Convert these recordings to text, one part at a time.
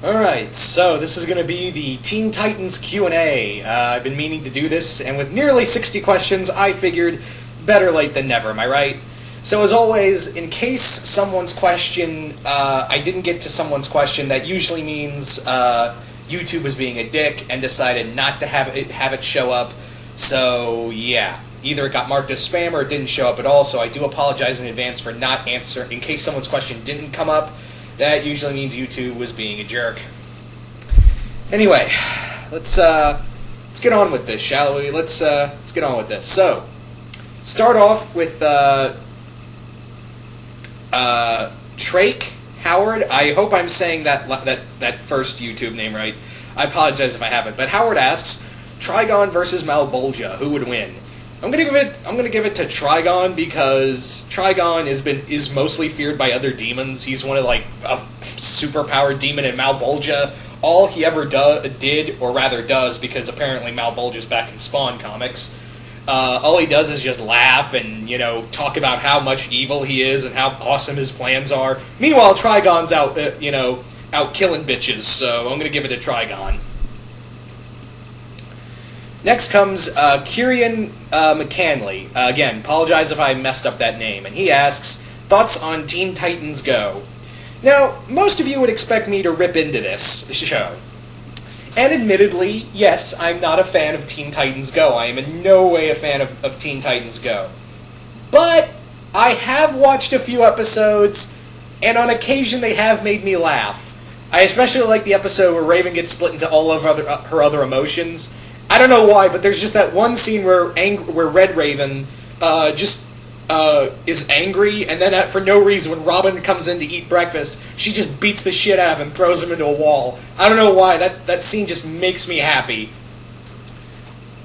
Alright, so this is going to be the Teen Titans Q&A. I've been meaning to do this, and with nearly 60 questions, I figured better late than never, am I right? So as always, in case someone's question, I didn't get to someone's question, that usually means YouTube was being a dick and decided not to have it show up. So, yeah. Either it got marked as spam or it didn't show up at all, so I do apologize in advance for not answering. In case someone's question didn't come up, that usually means YouTube was being a jerk. Anyway, let's get on with this, shall we? Let's get on with this. So, start off with Trake Howard. I hope I'm saying that first YouTube name right. I apologize if I haven't. But Howard asks, Trigon versus Malbolgia, who would win? I'm gonna give it to Trigon because Trigon is mostly feared by other demons. He's one of a superpowered demon, and Malbolgia, all he ever did, or rather does, because apparently Malbolgia's back in Spawn comics. All he does is just laugh and talk about how much evil he is and how awesome his plans are. Meanwhile, Trigon's out out killing bitches. So I'm gonna give it to Trigon. Next comes Kieran McCanley. Again, apologize if I messed up that name. And he asks, thoughts on Teen Titans Go? Now, most of you would expect me to rip into this show. And admittedly, yes, I'm not a fan of Teen Titans Go. I am in no way a fan of Teen Titans Go. But I have watched a few episodes, and on occasion they have made me laugh. I especially like the episode where Raven gets split into all of her other emotions. I don't know why, but there's just that one scene where Red Raven is angry, and then for no reason, when Robin comes in to eat breakfast, she just beats the shit out of him and throws him into a wall. I don't know why. That scene just makes me happy.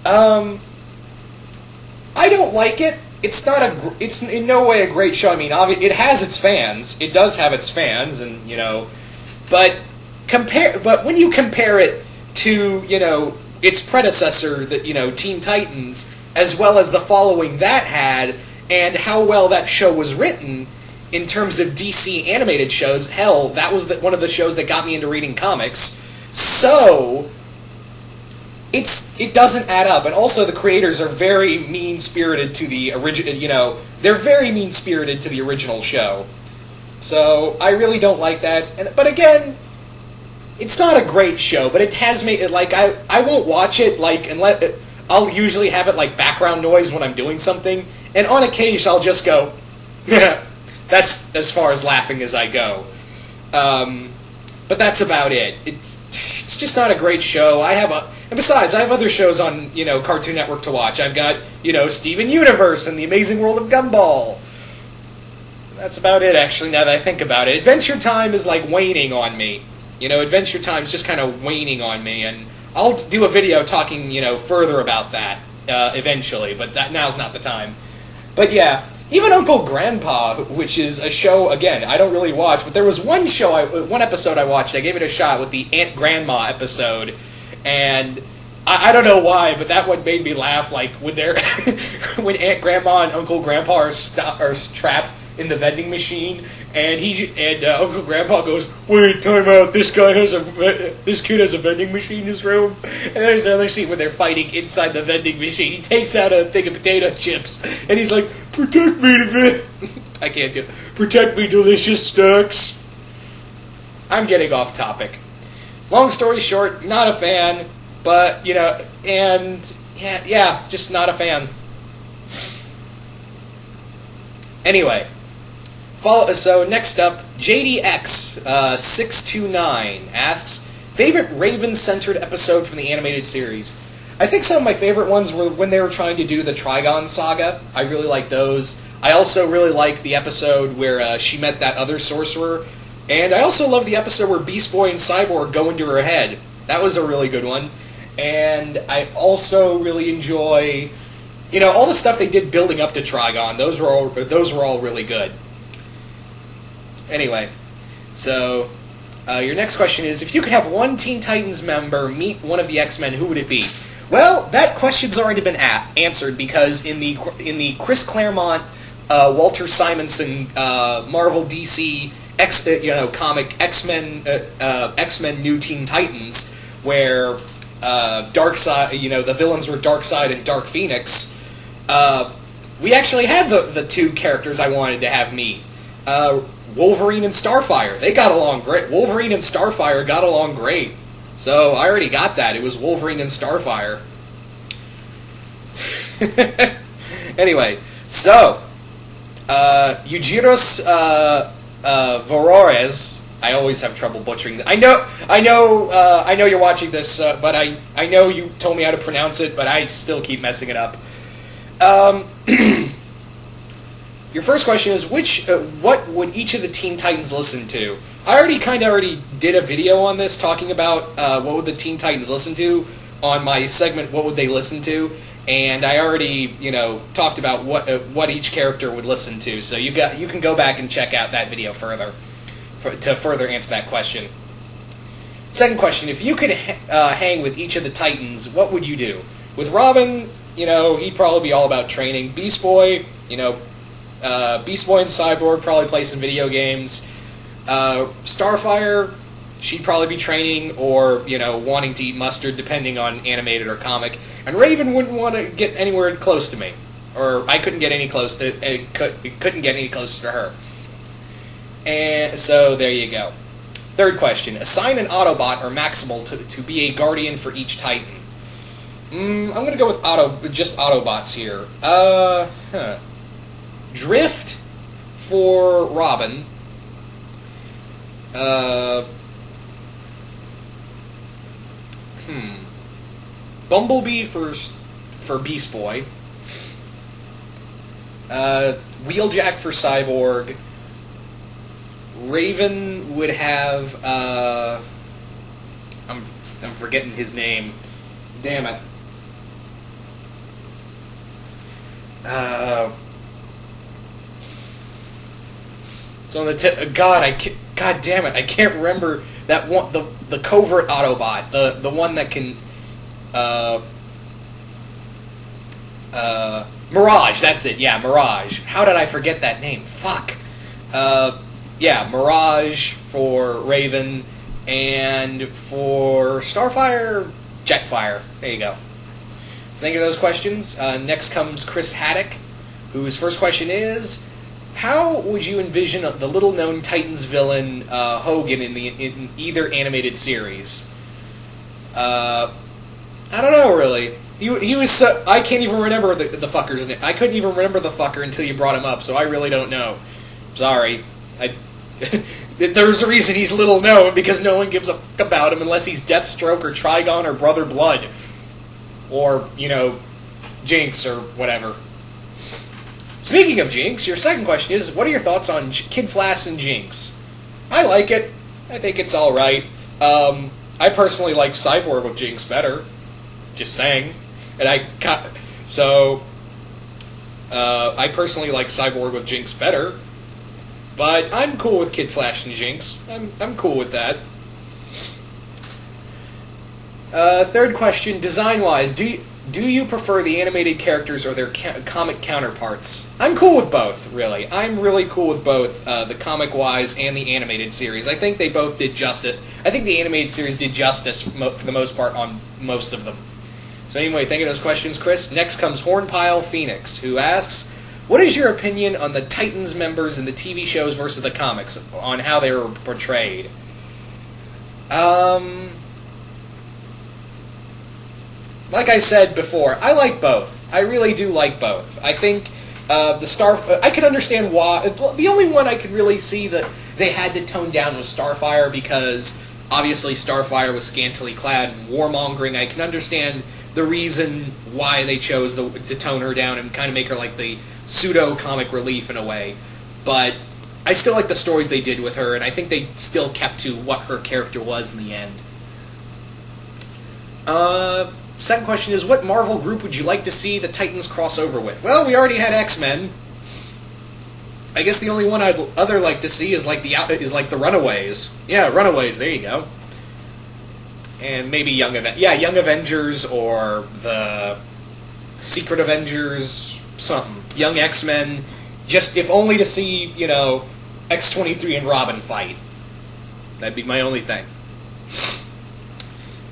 I don't like it. It's in no way a great show. I mean, it has its fans. It does have its fans, and but when you compare it to its predecessor, Teen Titans, as well as the following that had, and how well that show was written in terms of DC animated shows. Hell, that was one of the shows that got me into reading comics. So it doesn't add up, and also the creators are very mean-spirited to the original. They're very mean-spirited to the original show. So I really don't like that. But again, it's not a great show, but it has made it I won't watch it I'll usually have it background noise when I'm doing something, and on occasion I'll just go, yeah, that's as far as laughing as I go. But that's about it. It's just not a great show. And besides, I have other shows on Cartoon Network to watch. I've got Steven Universe and The Amazing World of Gumball. That's about it, actually. Now that I think about it, Adventure Time is waning on me. Adventure Time's just kind of waning on me, and I'll do a video talking, further about that eventually, but now's not the time. But yeah, even Uncle Grandpa, which is a show, again, I don't really watch, but there was one episode I watched, I gave it a shot with the Aunt Grandma episode, and I don't know why, but that one made me laugh, when when Aunt Grandma and Uncle Grandpa are trapped in the vending machine, and Uncle Grandpa goes, "Wait, time out! This kid has a vending machine in his room." And there's another scene where they're fighting inside the vending machine. He takes out a thing of potato chips, and he's like, "Protect me, I can't do it. Protect me, delicious snacks." I'm getting off topic. Long story short, not a fan, but and yeah, just not a fan. Anyway. So next up, JDX629 asks, favorite Raven-centered episode from the animated series? I think some of my favorite ones were when they were trying to do the Trigon saga. I really like those. I also really like the episode where she met that other sorcerer. And I also love the episode where Beast Boy and Cyborg go into her head. That was a really good one. And I also really enjoy, all the stuff they did building up to Trigon. Those were all really good. Anyway, so your next question is, if you could have one Teen Titans member meet one of the X-Men, who would it be? Well, that question's already been answered, because in the Chris Claremont, Walter Simonson, Marvel DC comic X-Men New Teen Titans, where Darkseid, the villains were Darkseid and Dark Phoenix. We actually had the two characters I wanted to have meet. Wolverine and Starfire. They got along great. Wolverine and Starfire got along great. So I already got that. It was Wolverine and Starfire. Anyway, so Eugeros Vorores. I always have trouble butchering. I know you're watching this, but I know you told me how to pronounce it, but I still keep messing it up. Your first question is what would each of the Teen Titans listen to? I already did a video on this talking about what would the Teen Titans listen to on my segment. What would they listen to? And I already talked about what each character would listen to. So you can go back and check out that video further to further answer that question. Second question: if you could hang with each of the Titans, what would you do? With Robin, he'd probably be all about training. Beast Boy, Beast Boy and Cyborg probably play some video games. Starfire, she'd probably be training or, wanting to eat mustard, depending on animated or comic. And Raven wouldn't want to get anywhere close to me. Or I couldn't get any close to, couldn't get any closer to her. And so, there you go. Third question. Assign an Autobot or Maximal to be a guardian for each Titan. I'm going to go with just Autobots here. Drift for Robin. Bumblebee for Beast Boy. Wheeljack for Cyborg. Raven would have I'm forgetting his name. Damn it. It's on the tip. God damn it! I can't remember that one. The covert Autobot, the one that can. Mirage. That's it. Yeah, Mirage. How did I forget that name? Fuck. Yeah, Mirage for Raven, and for Starfire, Jetfire. There you go. So thank you for those questions. Next comes Chris Haddock, whose first question is: how would you envision the little-known Titans villain Hogan in either animated series? I don't know, really. He was so, I can't even remember the fucker's name. I couldn't even remember the fucker until you brought him up, so I really don't know. Sorry. There's a reason he's little known, because no one gives a fuck about him unless he's Deathstroke or Trigon or Brother Blood. Or, Jinx or whatever. Speaking of Jinx, your second question is, what are your thoughts on Kid Flash and Jinx? I like it. I think it's alright. I personally like Cyborg with Jinx better. Just saying. And I personally like Cyborg with Jinx better. But I'm cool with Kid Flash and Jinx. I'm cool with that. Third question, design-wise, do you prefer the animated characters or their comic counterparts? I'm cool with both, really. I'm really cool with both, the comic-wise and the animated series. I think they both did justice. I think the animated series did justice, for the most part, on most of them. So anyway, thank you for those questions, Chris. Next comes Hornpile Phoenix, who asks, what is your opinion on the Titans members in the TV shows versus the comics, on how they were portrayed? Like I said before, I like both. I really do like both. I think I can understand why. The only one I could really see that they had to tone down was Starfire, because obviously Starfire was scantily clad and warmongering. I can understand the reason why they chose to tone her down and kind of make her like the pseudo-comic relief in a way. But I still like the stories they did with her, and I think they still kept to what her character was in the end. Second question is, what Marvel group would you like to see the Titans cross over with? Well, we already had X-Men. I guess the only one I'd like to see is like the Runaways. Yeah, Runaways. There you go. And maybe Young Avengers or the Secret Avengers, something. Young X-Men. Just if only to see X-23 and Robin fight. That'd be my only thing.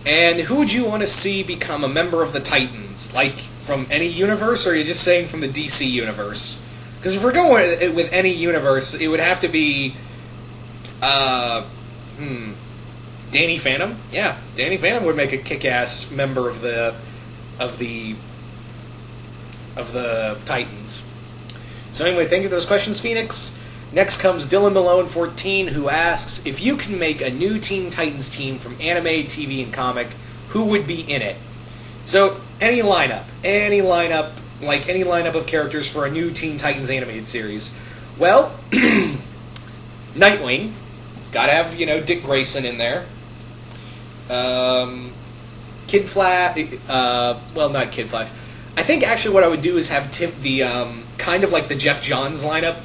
And who would you want to see become a member of the Titans? Like, from any universe, or are you just saying from the DC universe? Because if we're going with any universe, it would have to be... Danny Phantom? Yeah, Danny Phantom would make a kick-ass member of the Titans. So anyway, thank you for those questions, Phoenix. Next comes Dylan Malone 14, who asks, if you can make a new Teen Titans team from anime, TV, and comic, who would be in it? So, any lineup of characters for a new Teen Titans animated series. Well, Nightwing. Gotta have, Dick Grayson in there. Kid Flash, well, not Kid Flash. I think actually what I would do is have kind of like the Jeff Johns lineup,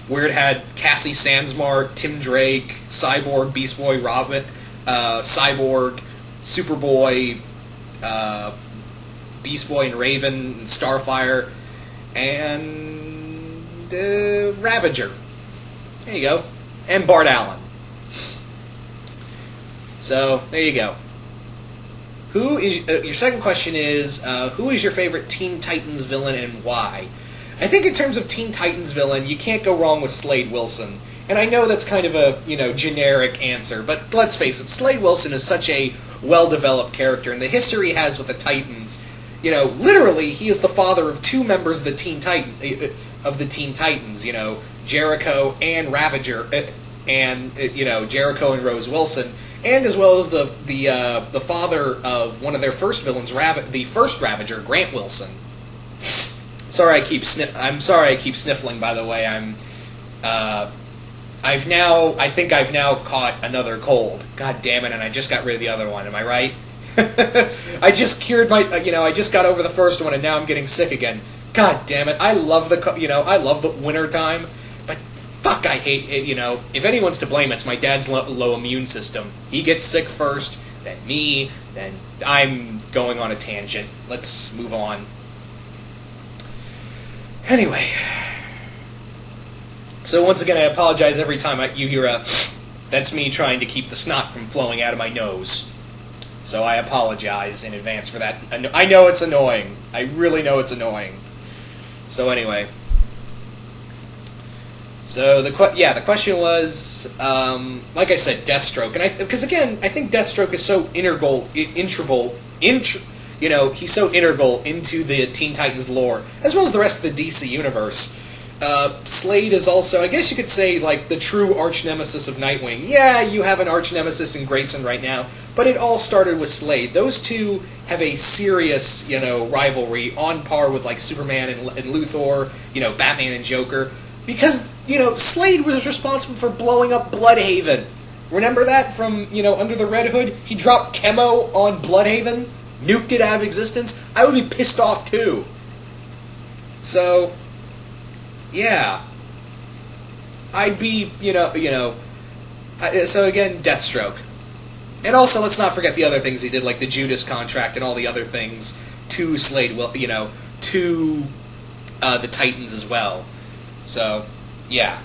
where it had Cassie Sandsmark, Tim Drake, Cyborg, Beast Boy, Robin, Cyborg, Superboy, Beast Boy and Raven, and Starfire, and Ravager. There you go. And Bart Allen. So, there you go. Who is your second question is, who is your favorite Teen Titans villain and why? I think in terms of Teen Titans villain, you can't go wrong with Slade Wilson. And I know that's kind of a, generic answer, but let's face it, Slade Wilson is such a well-developed character, and the history he has with the Titans, literally, he is the father of two members of the Teen Titans, Jericho and Ravager, and, Jericho and Rose Wilson, and as well as the father of one of their first villains, the first Ravager, Grant Wilson. I'm sorry I keep sniffling, by the way. I think I've now caught another cold. God damn it, and I just got rid of the other one. Am I right? I just cured I just got over the first one, and now I'm getting sick again. God damn it. I love the winter time, but fuck, I hate it, If anyone's to blame, it's my dad's low immune system. He gets sick first, then me, then I'm going on a tangent. Let's move on. Anyway, so once again, I apologize every time you hear that's me trying to keep the snot from flowing out of my nose. So I apologize in advance for that. I know it's annoying. I really know it's annoying. So anyway. So the question was, like I said, Deathstroke, and because again, I think Deathstroke is so he's so integral into the Teen Titans lore, as well as the rest of the DC universe. Slade is also, I guess you could say, like, the true arch-nemesis of Nightwing. Yeah, you have an arch-nemesis in Grayson right now, but it all started with Slade. Those two have a serious, rivalry on par with, like, Superman and Luthor, Batman and Joker, because, Slade was responsible for blowing up Bloodhaven. Remember that from, Under the Red Hood? He dropped chemo on Bloodhaven, nuked it out of existence. I would be pissed off too. So, yeah, I'd be, so again, Deathstroke. And also, let's not forget the other things he did, like the Judas contract and all the other things to Slade, to the Titans as well. So, yeah.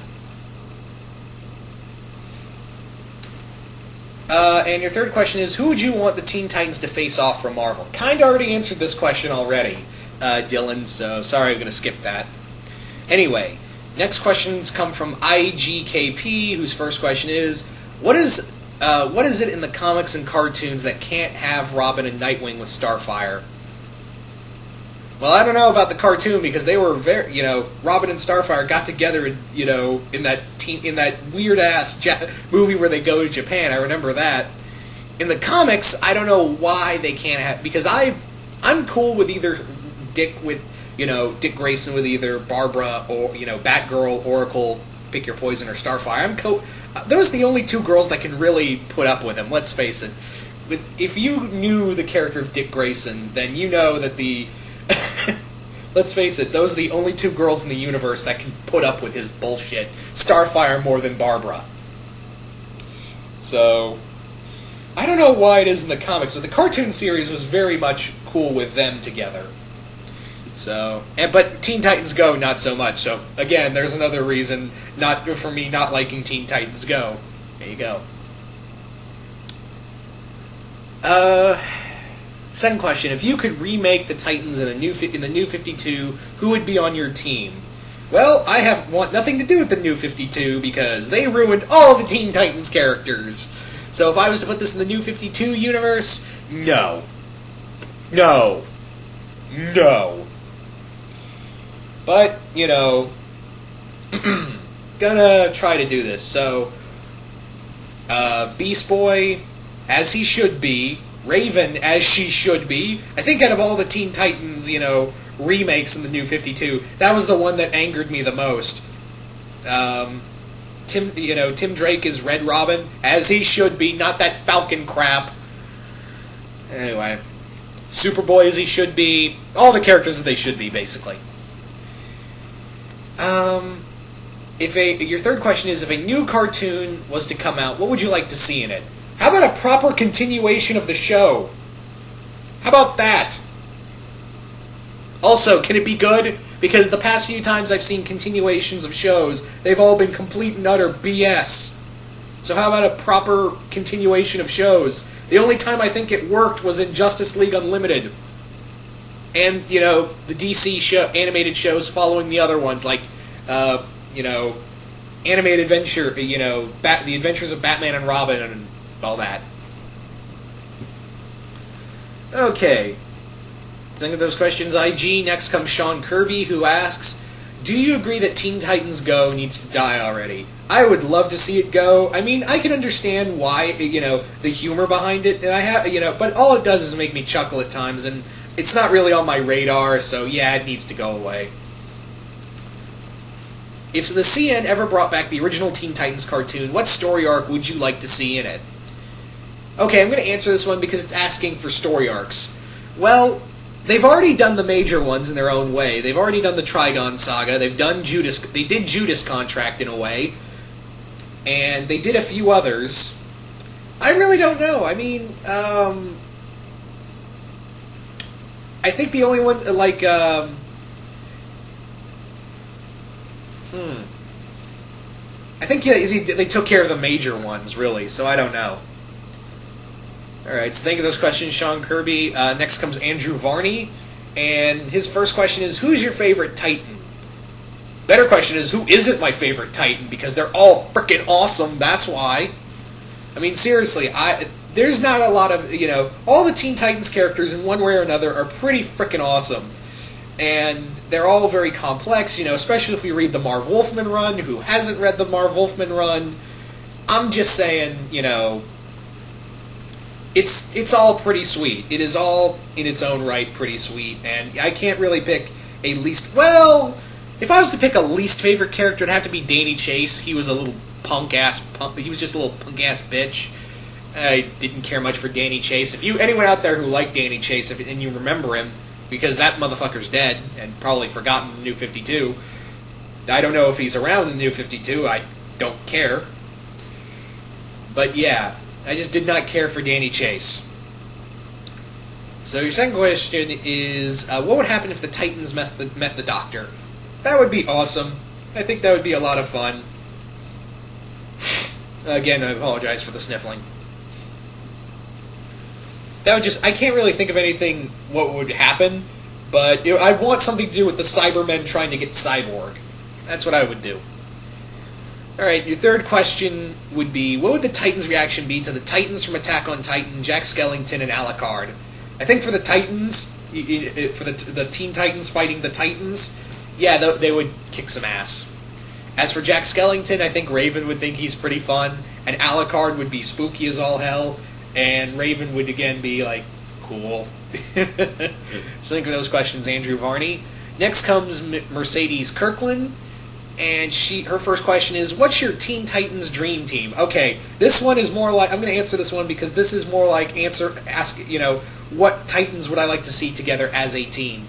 And your third question is, who would you want the Teen Titans to face off from Marvel? Kind of already answered this question already, Dylan, so sorry I'm going to skip that. Anyway, next questions come from IGKP, whose first question is, what is it in the comics and cartoons that can't have Robin and Nightwing with Starfire? Well, I don't know about the cartoon, because they were very, Robin and Starfire got together, in that weird-ass movie where they go to Japan. I remember that. In the comics, I don't know why they can't have... Because I'm cool with either Dick Grayson with either Barbara or, Batgirl, Oracle, pick your poison, or Starfire. Those are the only two girls that can really put up with him, let's face it. If you knew the character of Dick Grayson, then you know that the... Let's face it, those are the only two girls in the universe that can put up with his bullshit. Starfire more than Barbara. So, I don't know why it is in the comics, but the cartoon series was very much cool with them together. So, but Teen Titans Go, not so much. So, again, there's another reason for me not liking Teen Titans Go. There you go. Second question: if you could remake the Titans in the New 52, who would be on your team? Well, I want nothing to do with the New 52 because they ruined all the Teen Titans characters. So if I was to put this in the New 52 universe, no. But, gonna try to do this. So, Beast Boy, as he should be. Raven, as she should be. I think out of all the Teen Titans, remakes in the New 52, that was the one that angered me the most. Tim Drake is Red Robin, as he should be, not that Falcon crap. Anyway, Superboy as he should be, all the characters as they should be, basically. Your third question is, if a new cartoon was to come out, what would you like to see in it? How about a proper continuation of the show? How about that? Also, can it be good? Because the past few times I've seen continuations of shows, they've all been complete and utter BS. So how about a proper continuation of shows? The only time I think it worked was in Justice League Unlimited. And, the DC animated shows following the other ones, like, Animated Adventure, The Adventures of Batman and Robin and all that. Okay. Think of those questions, IG. Next comes Sean Kirby, who asks, do you agree that Teen Titans Go needs to die already? I would love to see it go. I mean, I can understand why, the humor behind it, and but all it does is make me chuckle at times, and it's not really on my radar, so yeah, it needs to go away. If the CN ever brought back the original Teen Titans cartoon, what story arc would you like to see in it? Okay, I'm going to answer this one because it's asking for story arcs. Well, they've already done the major ones in their own way. They've already done the Trigon saga. They did Judas Contract in a way, and they did a few others. I really don't know. I mean, I think the only one I think they took care of the major ones, really. So I don't know. Alright, so thank you for those questions, Sean Kirby. Next comes Andrew Varney, and his first question is, who's your favorite Titan? Better question is, who isn't my favorite Titan? Because they're all freaking awesome, that's why. I mean, seriously, there's not a lot of, all the Teen Titans characters in one way or another are pretty freaking awesome. And they're all very complex, especially if we read the Marv Wolfman run. Who hasn't read the Marv Wolfman run? I'm just saying, It's all pretty sweet. It is all, in its own right, pretty sweet, and I can't really pick a least... Well, if I was to pick a least favorite character, it'd have to be Danny Chase. He was a little he was just a little punk-ass bitch. I didn't care much for Danny Chase. If anyone out there who liked Danny Chase, and you remember him, because that motherfucker's dead, and probably forgotten in the New 52, I don't know if he's around in the New 52, I don't care. But yeah... I just did not care for Danny Chase. So your second question is, what would happen if the Titans met the Doctor? That would be awesome. I think that would be a lot of fun. Again, I apologize for the sniffling. I can't really think of anything what would happen, but I want something to do with the Cybermen trying to get Cyborg. That's what I would do. Alright, your third question would be, what would the Titans' reaction be to the Titans from Attack on Titan, Jack Skellington, and Alucard? I think for the Titans, for the Teen Titans fighting the Titans, yeah, they would kick some ass. As for Jack Skellington, I think Raven would think he's pretty fun, and Alucard would be spooky as all hell, and Raven would again be like, cool. So think of those questions, Andrew Varney. Next comes Mercedes Kirkland. And her first question is, what's your Teen Titans dream team? Okay, this one is more like, I'm going to answer this one because this is more like what Titans would I like to see together as a team?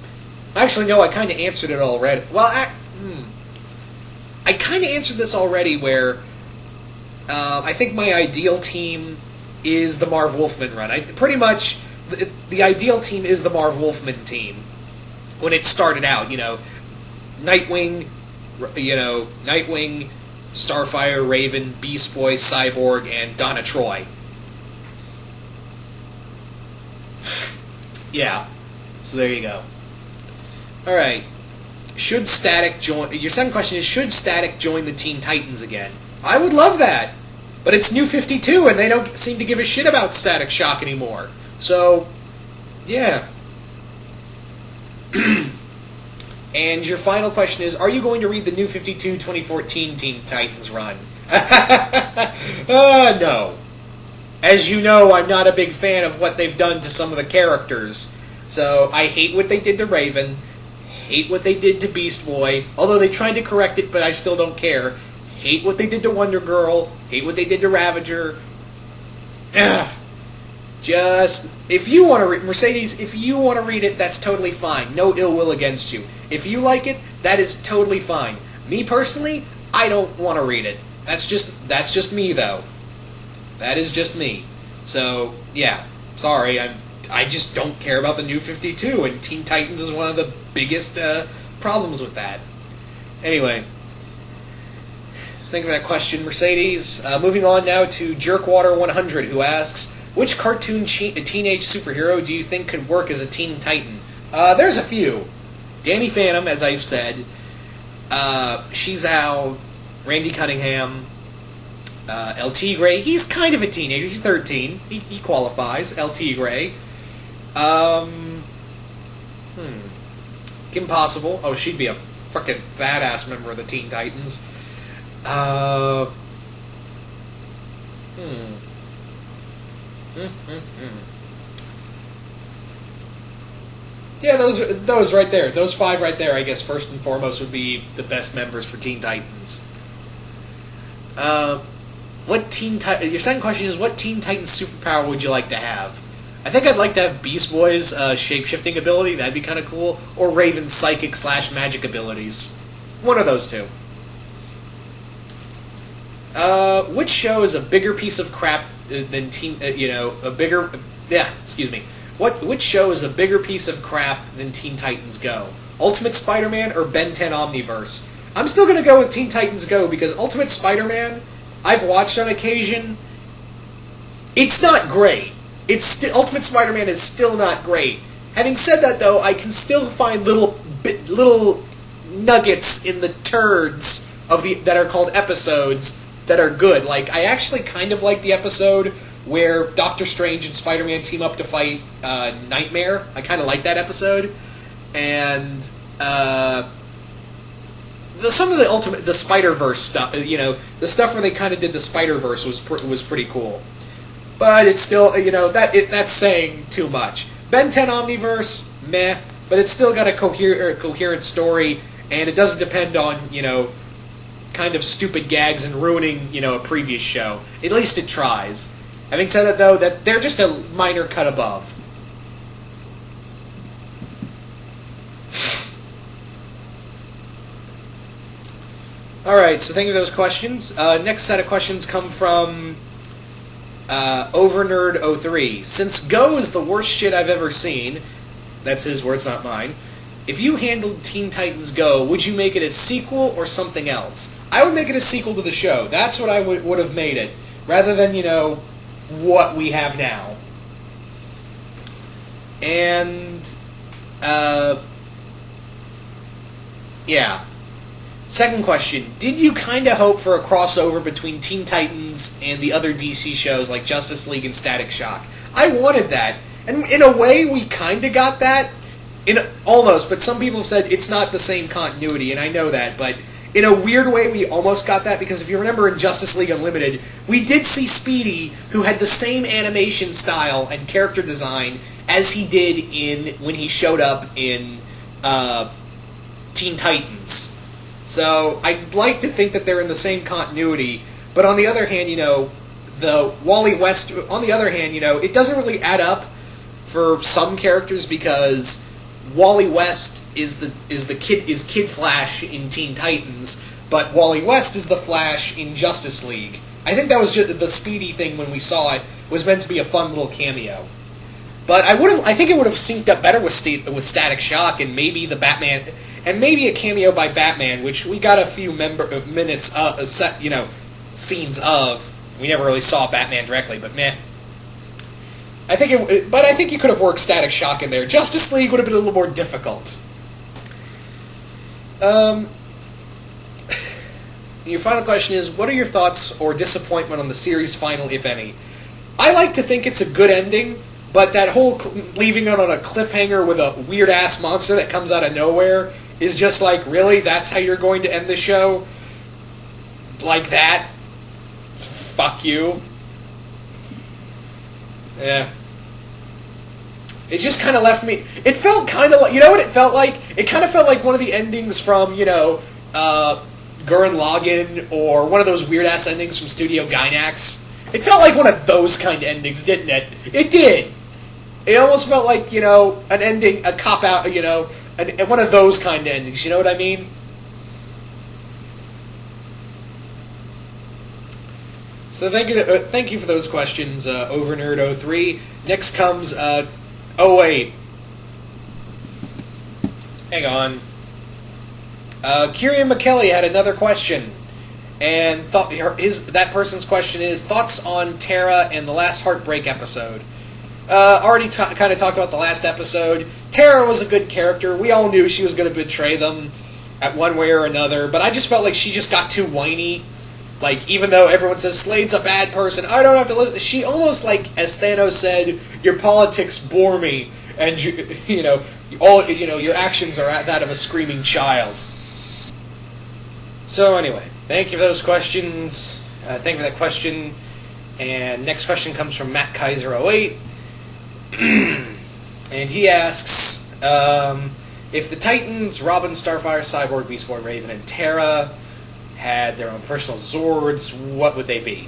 Actually, no, I kind of answered it already. Well, I kind of answered this already where I think my ideal team is the Marv Wolfman run. Pretty much, the ideal team is the Marv Wolfman team. when it started out. Nightwing, Starfire, Raven, Beast Boy, Cyborg, and Donna Troy. Yeah. So there you go. Alright. Should Static join... Your second question is, should Static join the Teen Titans again? I would love that. But it's New 52, and they don't seem to give a shit about Static Shock anymore. So, yeah. And your final question is, are you going to read the New 52 2014 Teen Titans run? No. As you know, I'm not a big fan of what they've done to some of the characters. So, I hate what they did to Raven, hate what they did to Beast Boy, although they tried to correct it, but I still don't care. Hate what they did to Wonder Girl, hate what they did to Ravager. Ugh. Just, if you want to read, Mercedes, if you want to read it, that's totally fine. No ill will against you. If you like it, that is totally fine. Me personally, I don't want to read it. That's just me, though. That is just me. So, yeah, sorry, I just don't care about the New 52, and Teen Titans is one of the biggest problems with that. Anyway, think of that question, Mercedes. Moving on now to Jerkwater100, who asks, which cartoon teenage superhero do you think could work as a Teen Titan? There's a few. Danny Phantom, as I've said, Shizao, Randy Cunningham, El Tigre. He's kind of a teenager. He's 13. He qualifies. El Tigre. Kim Possible. Oh, she'd be a frickin' badass member of the Teen Titans. Yeah, those right there. Those five right there, I guess, first and foremost, would be the best members for Teen Titans. Your second question is, what Teen Titans superpower would you like to have? I think I'd like to have Beast Boy's shape-shifting ability. That'd be kind of cool. Or Raven's psychic/magic abilities. One of those two. Which show is a bigger piece of crap than Which show is a bigger piece of crap than Teen Titans Go? Ultimate Spider-Man or Ben 10 Omniverse? I'm still going to go with Teen Titans Go because Ultimate Spider-Man, I've watched on occasion. It's not great. Ultimate Spider-Man is still not great. Having said that, though, I can still find little nuggets in the turds that are called episodes that are good. Like, I actually kind of like the episode where Doctor Strange and Spider-Man team up to fight Nightmare. I kind of like that episode. And some of the Spider-Verse stuff, the stuff where they kind of did the Spider-Verse was pretty cool. But it's still, that's saying too much. Ben 10 Omniverse, meh, but it's still got a coherent story, and it doesn't depend on, kind of stupid gags and ruining, a previous show. At least it tries. Having said that, though, that they're just a minor cut above. Alright, so thank you for those questions. Next set of questions come from Overnerd03. Since Go is the worst shit I've ever seen, that's his words, not mine, if you handled Teen Titans Go, would you make it a sequel or something else? I would make it a sequel to the show. That's what I would have made it. Rather than, what we have now. And, yeah. Second question, did you kind of hope for a crossover between Teen Titans and the other DC shows like Justice League and Static Shock? I wanted that. And in a way, we kind of got that. Almost, but some people have said it's not the same continuity, and I know that, but in a weird way, we almost got that, because if you remember in Justice League Unlimited, we did see Speedy, who had the same animation style and character design as he did when he showed up in Teen Titans. So, I'd like to think that they're in the same continuity, but on the other hand, the Wally West, on the other hand, it doesn't really add up for some characters, because Wally West is Kid Flash in Teen Titans, but Wally West is the Flash in Justice League. I think that was just the Speedy thing when we saw it was meant to be a fun little cameo. But I think it would have synced up better with Static Shock and maybe the Batman, and maybe a cameo by Batman, which we got a few minutes scenes of. We never really saw Batman directly, but meh. I think you could have worked Static Shock in there. Justice League would have been a little more difficult. Your final question is, what are your thoughts or disappointment on the series final, if any? I like to think it's a good ending, but that whole leaving it on a cliffhanger with a weird-ass monster that comes out of nowhere is just like, really? That's how you're going to end the show? Like that? Fuck you. Yeah. It just kind of left me... It felt kind of like... You know what it felt like? It kind of felt like one of the endings from, Gurren Lagann, or one of those weird-ass endings from Studio Gainax. It felt like one of those kind of endings, didn't it? It did! It almost felt like, an ending, a cop-out, one of those kind of endings, you know what I mean? So thank you for those questions, OverNerd03. Next comes, oh wait. Hang on. Kieran McKelly had another question, and that person's question is, thoughts on Tara and the last Heartbreak episode. Already kind of talked about the last episode. Tara was a good character. We all knew she was going to betray them at one way or another, but I just felt like she just got too whiny. Like, even though everyone says Slade's a bad person, I don't have to listen. She almost, like, as Thanos said, your politics bore me, and your actions are that of a screaming child. So anyway, thank you for those questions. Thank you for that question. And next question comes from Matt Kaiser 08. And he asks, if the Titans, Robin, Starfire, Cyborg, Beast Boy, Raven, and Terra had their own personal Zords, what would they be?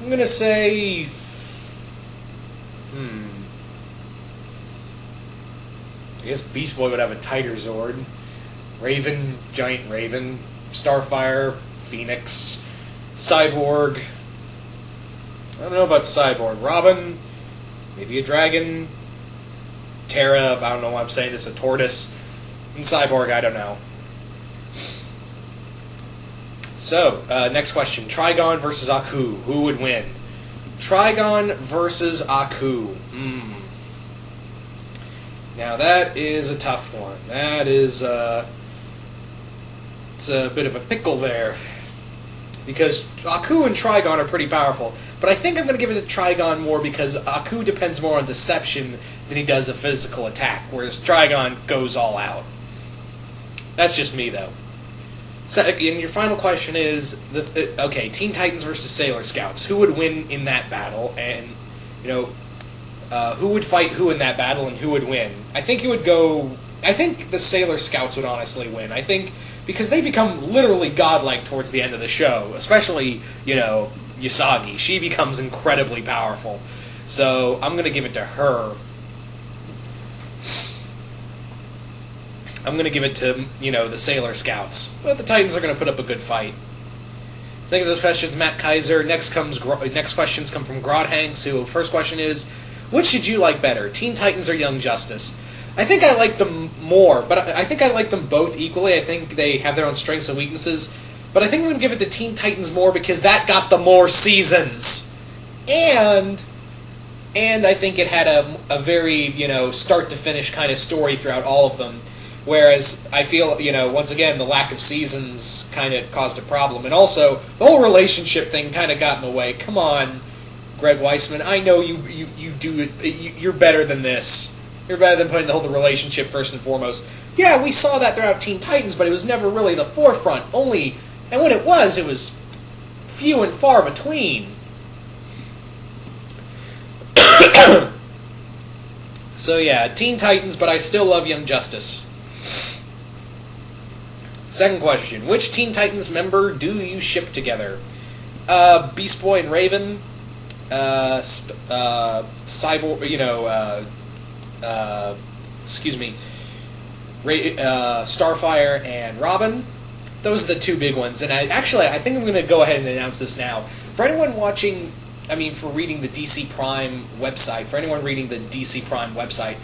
I'm going to say... I guess Beast Boy would have a Tiger Zord. Raven, Giant Raven. Starfire, Phoenix. Cyborg. I don't know about Cyborg. Robin, maybe a dragon. Terra, I don't know why I'm saying this, a tortoise. And Cyborg, I don't know. So, next question. Trigon versus Aku. Who would win? Trigon versus Aku. Now, that is a tough one. That is, it's a bit of a pickle there. Because Aku and Trigon are pretty powerful. But I think I'm going to give it to Trigon more because Aku depends more on deception than he does a physical attack, whereas Trigon goes all out. That's just me, though. So, and your final question is, Teen Titans versus Sailor Scouts. Who would win in that battle? And, who would fight who in that battle and who would win? I think the Sailor Scouts would honestly win. I think, because they become literally godlike towards the end of the show. Especially, Usagi. She becomes incredibly powerful. So, I'm going to give it to her. I'm going to give it to, the Sailor Scouts. But the Titans are going to put up a good fight. So thank you for those questions, Matt Kaiser. Next questions come from Grodhanks, who, first question is, which did you like better, Teen Titans or Young Justice? I think I like them more, but I think I like them both equally. I think they have their own strengths and weaknesses. But I think I'm going to give it to Teen Titans more because that got the more seasons. And I think it had a very, start to finish kind of story throughout all of them. Whereas I feel, once again, the lack of seasons kind of caused a problem. And also, the whole relationship thing kind of got in the way. Come on, Greg Weisman, I know you do it. You're better than this. You're better than putting the whole relationship first and foremost. Yeah, we saw that throughout Teen Titans, but it was never really the forefront. And when it was few and far between. So yeah, Teen Titans, but I still love Young Justice. Second question. Which Teen Titans member do you ship together? Beast Boy and Raven. Cyborg, Starfire and Robin. Those are the two big ones. And I think I'm going to go ahead and announce this now. For anyone watching for reading the DC Prime website, for anyone reading the DC Prime website,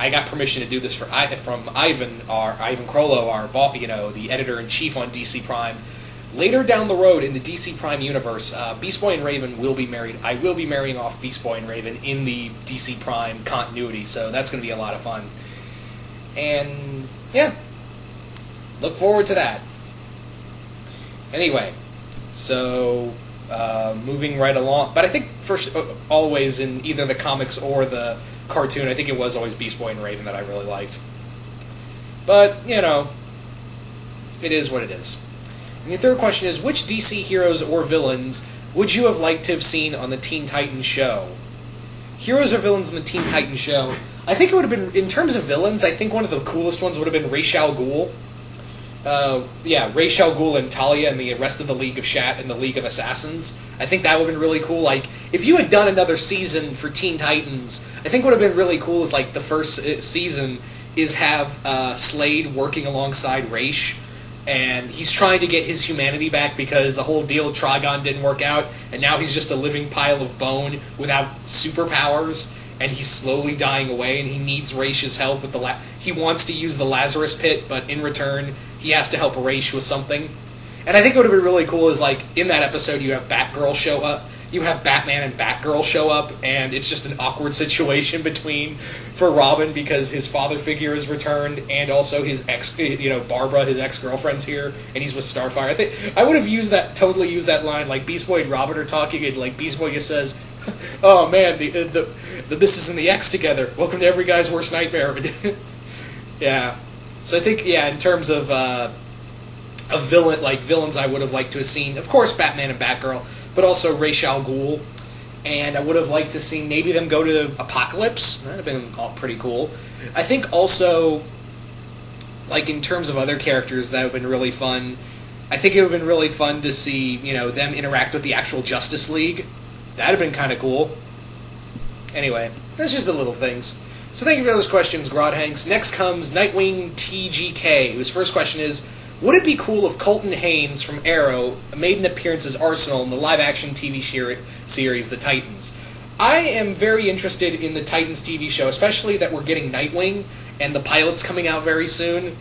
I got permission to do this from Ivan Krolo, the editor-in-chief on DC Prime. Later down the road in the DC Prime universe, Beast Boy and Raven will be married. I will be marrying off Beast Boy and Raven in the DC Prime continuity, so that's going to be a lot of fun. And, yeah, look forward to that. Anyway, so, moving right along. But I think first, always in either the comics or the cartoon, I think it was always Beast Boy and Raven that I really liked. But, it is what it is. And the third question is, which DC heroes or villains would you have liked to have seen on the Teen Titans show? Heroes or villains on the Teen Titans show? I think it would have been, in terms of villains, I think one of the coolest ones would have been Ra's al Ghul. Ra's al Ghul and Talia and the rest of the League of Shat and the League of Assassins. I think that would have been really cool. Like, if you had done another season for Teen Titans, I think what would have been really cool is, like, the first season is have Slade working alongside Ra's, and he's trying to get his humanity back because the whole deal with Trigon didn't work out, and now he's just a living pile of bone without superpowers, and he's slowly dying away, and he needs Raish's help with he wants to use the Lazarus Pit, but in return, he has to help Raish with something. And I think what would be really cool is, like, in that episode, you have Batgirl show up, you have Batman and Batgirl show up, and it's just an awkward situation for Robin because his father figure is returned, and also his Barbara, his ex-girlfriend's here, and he's with Starfire. I think I would have totally used that line, like Beast Boy and Robin are talking, and like Beast Boy just says, "Oh man, the Misses and the X together. Welcome to every guy's worst nightmare." Yeah. So I think, in terms of villains I would have liked to have seen, of course, Batman and Batgirl, but also Ra's al Ghul, and I would have liked to see maybe them go to Apocalypse. That would have been all pretty cool. I think also, like, in terms of other characters, that would have been really fun. I think it would have been really fun to see, them interact with the actual Justice League. That would have been kind of cool. Anyway, that's just the little things. So thank you for those questions, Grodhanks. Next comes Nightwing TGK, whose first question is, would it be cool if Colton Haynes from Arrow made an appearance as Arsenal in the live-action TV series The Titans? I am very interested in the Titans TV show, especially that we're getting Nightwing, and the pilot's coming out very soon.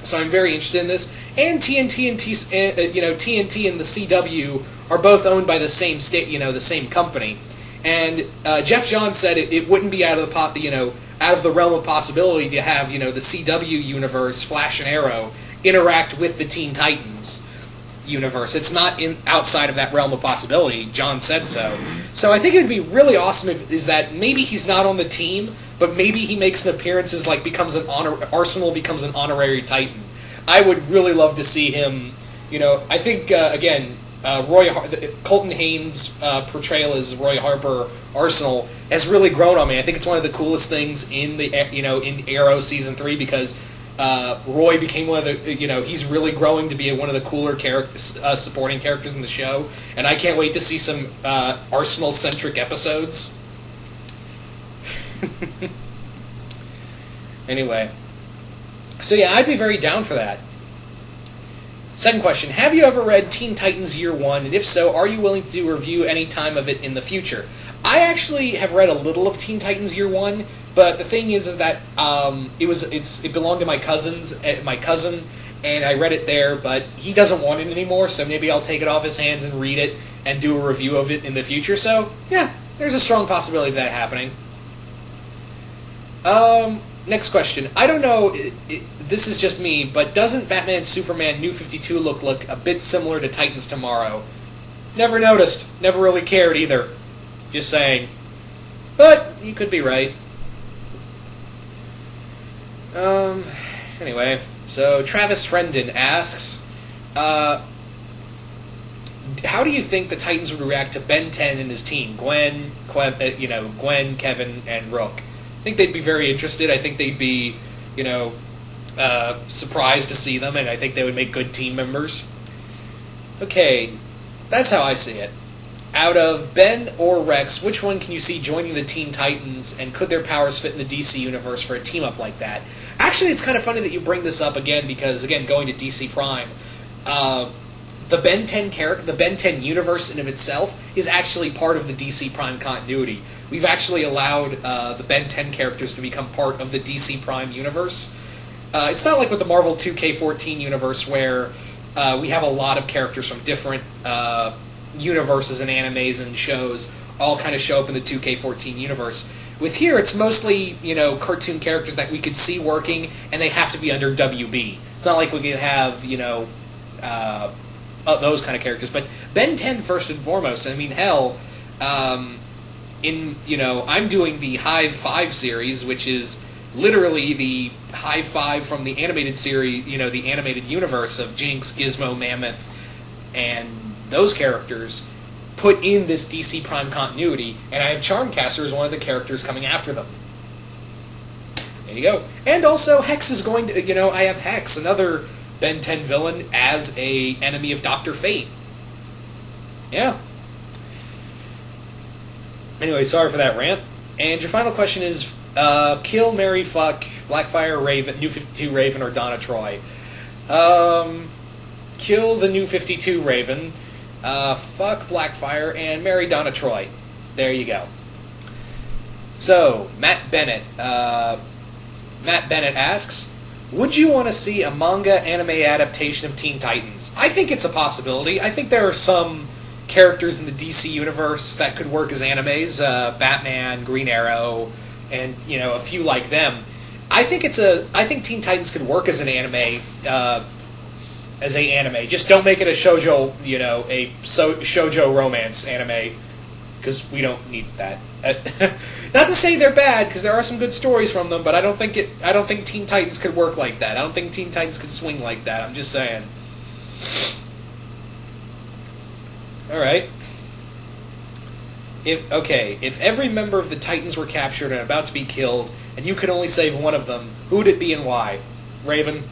So I'm very interested in this. And TNT and TNT and the CW are both owned by the same the same company. And Jeff Johns said it wouldn't be out of the realm of possibility to have the CW universe, Flash and Arrow, interact with the Teen Titans universe. It's not outside of that realm of possibility. John said so. So I think it would be really awesome is that maybe he's not on the team, but maybe he makes an appearance as Arsenal becomes an honorary Titan. I would really love to see him. I think again, Colton Haynes' portrayal as Roy Harper Arsenal has really grown on me. I think it's one of the coolest things in in Arrow season 3 because Roy became one of the he's really growing to be one of the cooler supporting characters in the show, and I can't wait to see some Arsenal centric episodes. Anyway, so I'd be very down for that. Second question, have you ever read Teen Titans Year 1, and if so, are you willing to do a review any time of it in the future? I actually have read a little of Teen Titans Year 1, but the thing is that it belonged to my cousin, and I read it there, but he doesn't want it anymore, so maybe I'll take it off his hands and read it and do a review of it in the future. So, there's a strong possibility of that happening. Next question. I don't know, this is just me, but doesn't Batman Superman New 52 look a bit similar to Titans Tomorrow? Never noticed. Never really cared either. Just saying. But you could be right. Anyway, so Travis Friendon asks, how do you think the Titans would react to Ben 10 and his team? Gwen, Kevin, and Rook. I think they'd be very interested. I think they'd be, surprised to see them, and I think they would make good team members. Okay, that's how I see it. Out of Ben or Rex, which one can you see joining the Teen Titans, and could their powers fit in the DC universe for a team-up like that? Actually, it's kind of funny that you bring this up again because, again, going to DC Prime, the Ben 10 the Ben 10 universe in of itself is actually part of the DC Prime continuity. We've actually allowed the Ben 10 characters to become part of the DC Prime universe. It's not like with the Marvel 2K14 universe where we have a lot of characters from different universes and animes and shows all kind of show up in the 2K14 universe. With here, it's mostly, cartoon characters that we could see working, and they have to be under WB. It's not like we could have, those kind of characters. But Ben 10, first and foremost, I mean, hell, I'm doing the Hive 5 series, which is literally the Hive 5 from the animated series, the animated universe of Jinx, Gizmo, Mammoth, and those characters put in this DC Prime continuity, and I have Charmcaster as one of the characters coming after them. There you go. And also, Hex is going to, I have Hex, another Ben 10 villain, as a enemy of Dr. Fate. Yeah. Anyway, sorry for that rant. And your final question is, kill, marry, fuck, Blackfire, Raven, New 52 Raven, or Donna Troy. Kill the New 52 Raven, fuck Blackfire, and marry Donna Troy. There you go. So, Matt Bennett asks, would you want to see a manga anime adaptation of Teen Titans? I think it's a possibility. I think there are some characters in the DC universe that could work as animes, Batman, Green Arrow, and a few like them. I think Teen Titans could work as an anime, Just don't make it a shoujo, shoujo romance anime, because we don't need that. Not to say they're bad, because there are some good stories from them, but I don't think Teen Titans could work like that. I don't think Teen Titans could swing like that. I'm just saying. All right. If every member of the Titans were captured and about to be killed, and you could only save one of them, who would it be and why? Raven.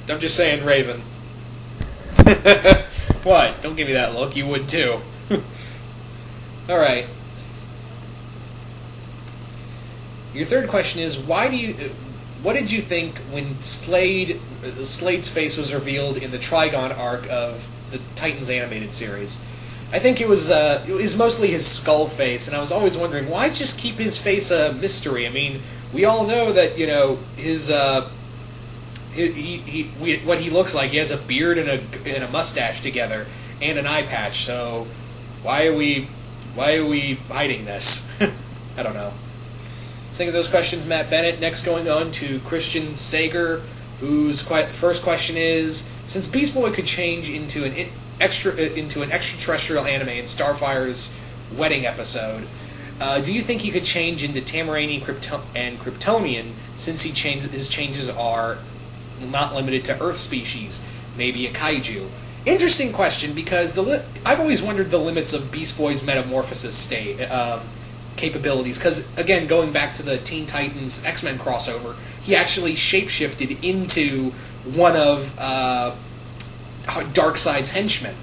I'm just saying, Raven. What? Don't give me that look. You would too. All right. Your third question is, what did you think when Slade's face was revealed in the Trigon arc of the Titans animated series? I think it was mostly his skull face, and I was always wondering, why just keep his face a mystery? I mean, we all know that, what he looks like. He has a beard and a mustache together, and an eye patch, so why are we hiding this? I don't know. Think of those questions, Matt Bennett. Next, going on to Christian Sager, whose first question is: since Beast Boy could change into an extraterrestrial anime in Starfire's wedding episode, do you think he could change into Tamarani and Kryptonian? Since his changes are not limited to Earth species, maybe a kaiju. Interesting question, because I've always wondered the limits of Beast Boy's metamorphosis capabilities, because, again, going back to the Teen Titans X-Men crossover, he actually shapeshifted into one of Darkseid's henchmen.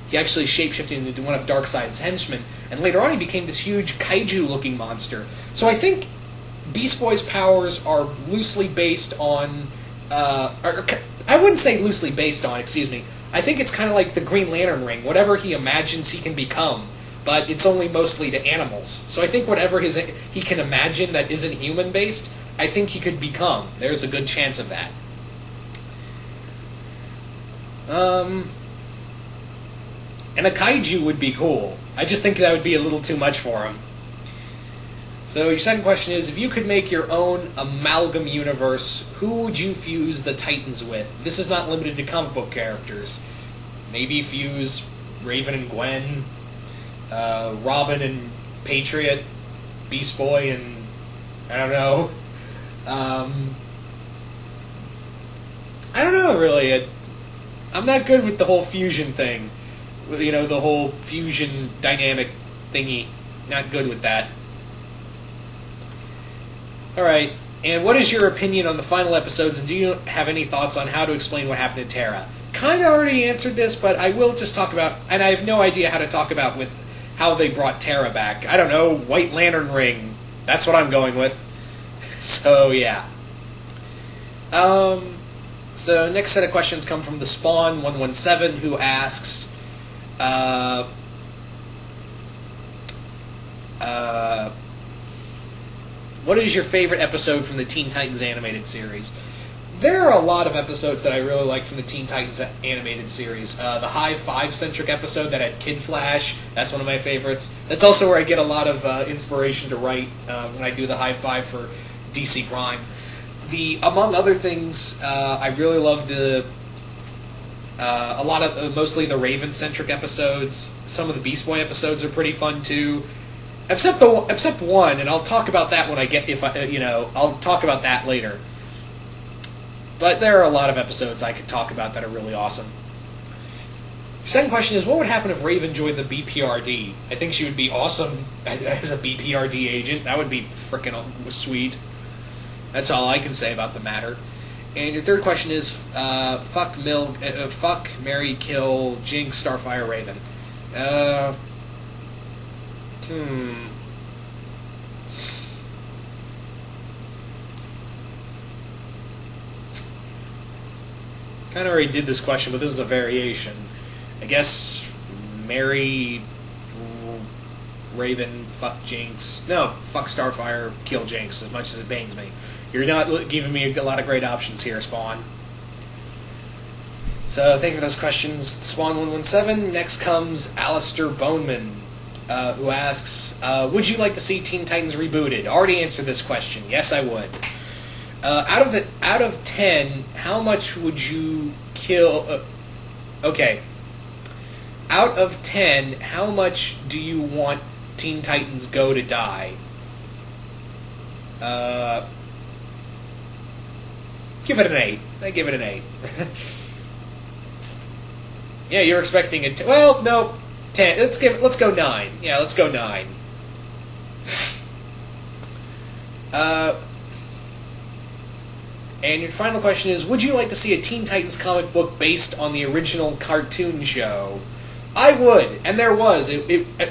He actually shapeshifted into one of Darkseid's henchmen, and later on he became this huge kaiju-looking monster. So I think Beast Boy's powers are loosely based on... I wouldn't say loosely based on, excuse me. I think it's kind of like the Green Lantern ring. Whatever he imagines he can become, but it's only mostly to animals. So I think whatever he can imagine that isn't human-based, I think he could become. There's a good chance of that. And a kaiju would be cool. I just think that would be a little too much for him. So your second question is, if you could make your own amalgam universe, who would you fuse the Titans with? This is not limited to comic book characters. Maybe fuse Raven and Gwen, Robin and Patriot, Beast Boy and... I don't know. I don't know, really. I'm not good with the whole fusion thing. The whole fusion dynamic thingy. Not good with that. Alright, and what is your opinion on the final episodes, and do you have any thoughts on how to explain what happened to Terra? Kind of already answered this, but I will just talk about, and I have no idea how to talk about with how they brought Terra back. I don't know, White Lantern ring. That's what I'm going with. So, yeah. So next set of questions come from the Spawn 117, who asks, what is your favorite episode from the Teen Titans animated series? There are a lot of episodes that I really like from the Teen Titans animated series. The High Five-centric episode that had Kid Flash, that's one of my favorites. That's also where I get a lot of inspiration to write when I do the High Five for DC Prime. Among other things, I really love a lot of mostly the Raven-centric episodes. Some of the Beast Boy episodes are pretty fun too, except one, and I'll talk about that when I'll talk about that later. But there are a lot of episodes I could talk about that are really awesome. Second question is, what would happen if Raven joined the BPRD? I think she would be awesome as a BPRD agent. That would be frickin' sweet. That's all I can say about the matter. And your third question is, fuck, marry, kill, Jinx, Starfire, Raven. Kind of already did this question, but this is a variation. I guess marry Raven, fuck Jinx. No, fuck Starfire, kill Jinx, as much as it pains me. You're not giving me a lot of great options here, Spawn. So, thank you for those questions, Spawn117. Next comes Alistair Boneman, who asks, would you like to see Teen Titans rebooted? Already answered this question. Yes, I would. Out of 10, how much would you kill... okay. Out of 10, how much do you want Teen Titans Go to die? Give it an 8. I give it an 8. Yeah, you're expecting it. Well, no, 10. Let's go 9. Yeah, let's go 9. And your final question is: would you like to see a Teen Titans comic book based on the original cartoon show? I would, and there was.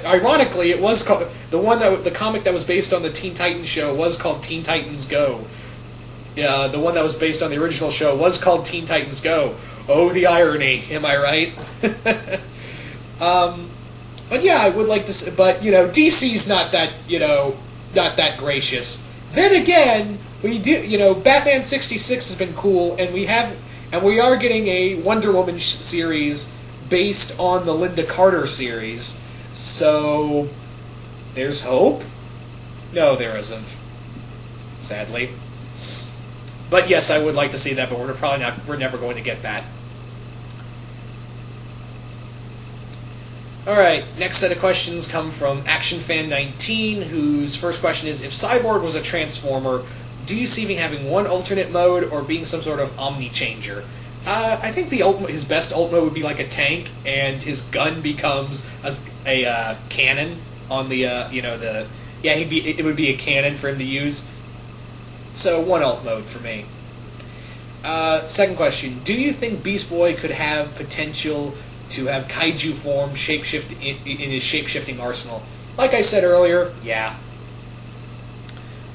Ironically, it was called the comic that was based on the Teen Titans show was called Teen Titans Go. The one that was based on the original show was called Teen Titans Go. Oh, the irony! Am I right? But yeah, I would like to. But DC's not that gracious. Then again, we do. Batman '66 has been cool, and we are getting a Wonder Woman series based on the Linda Carter series. So there's hope. No, there isn't. Sadly. But yes, I would like to see that, but we're never going to get that. Alright, next set of questions come from ActionFan19, whose first question is, if Cyborg was a Transformer, do you see him having one alternate mode or being some sort of Omni-Changer? I think his best ultimate would be like a tank, and his gun becomes a cannon on the, it would be a cannon for him to use. So, one alt mode for me. Second question, do you think Beast Boy could have potential to have kaiju form in his shape-shifting arsenal? Like I said earlier, yeah.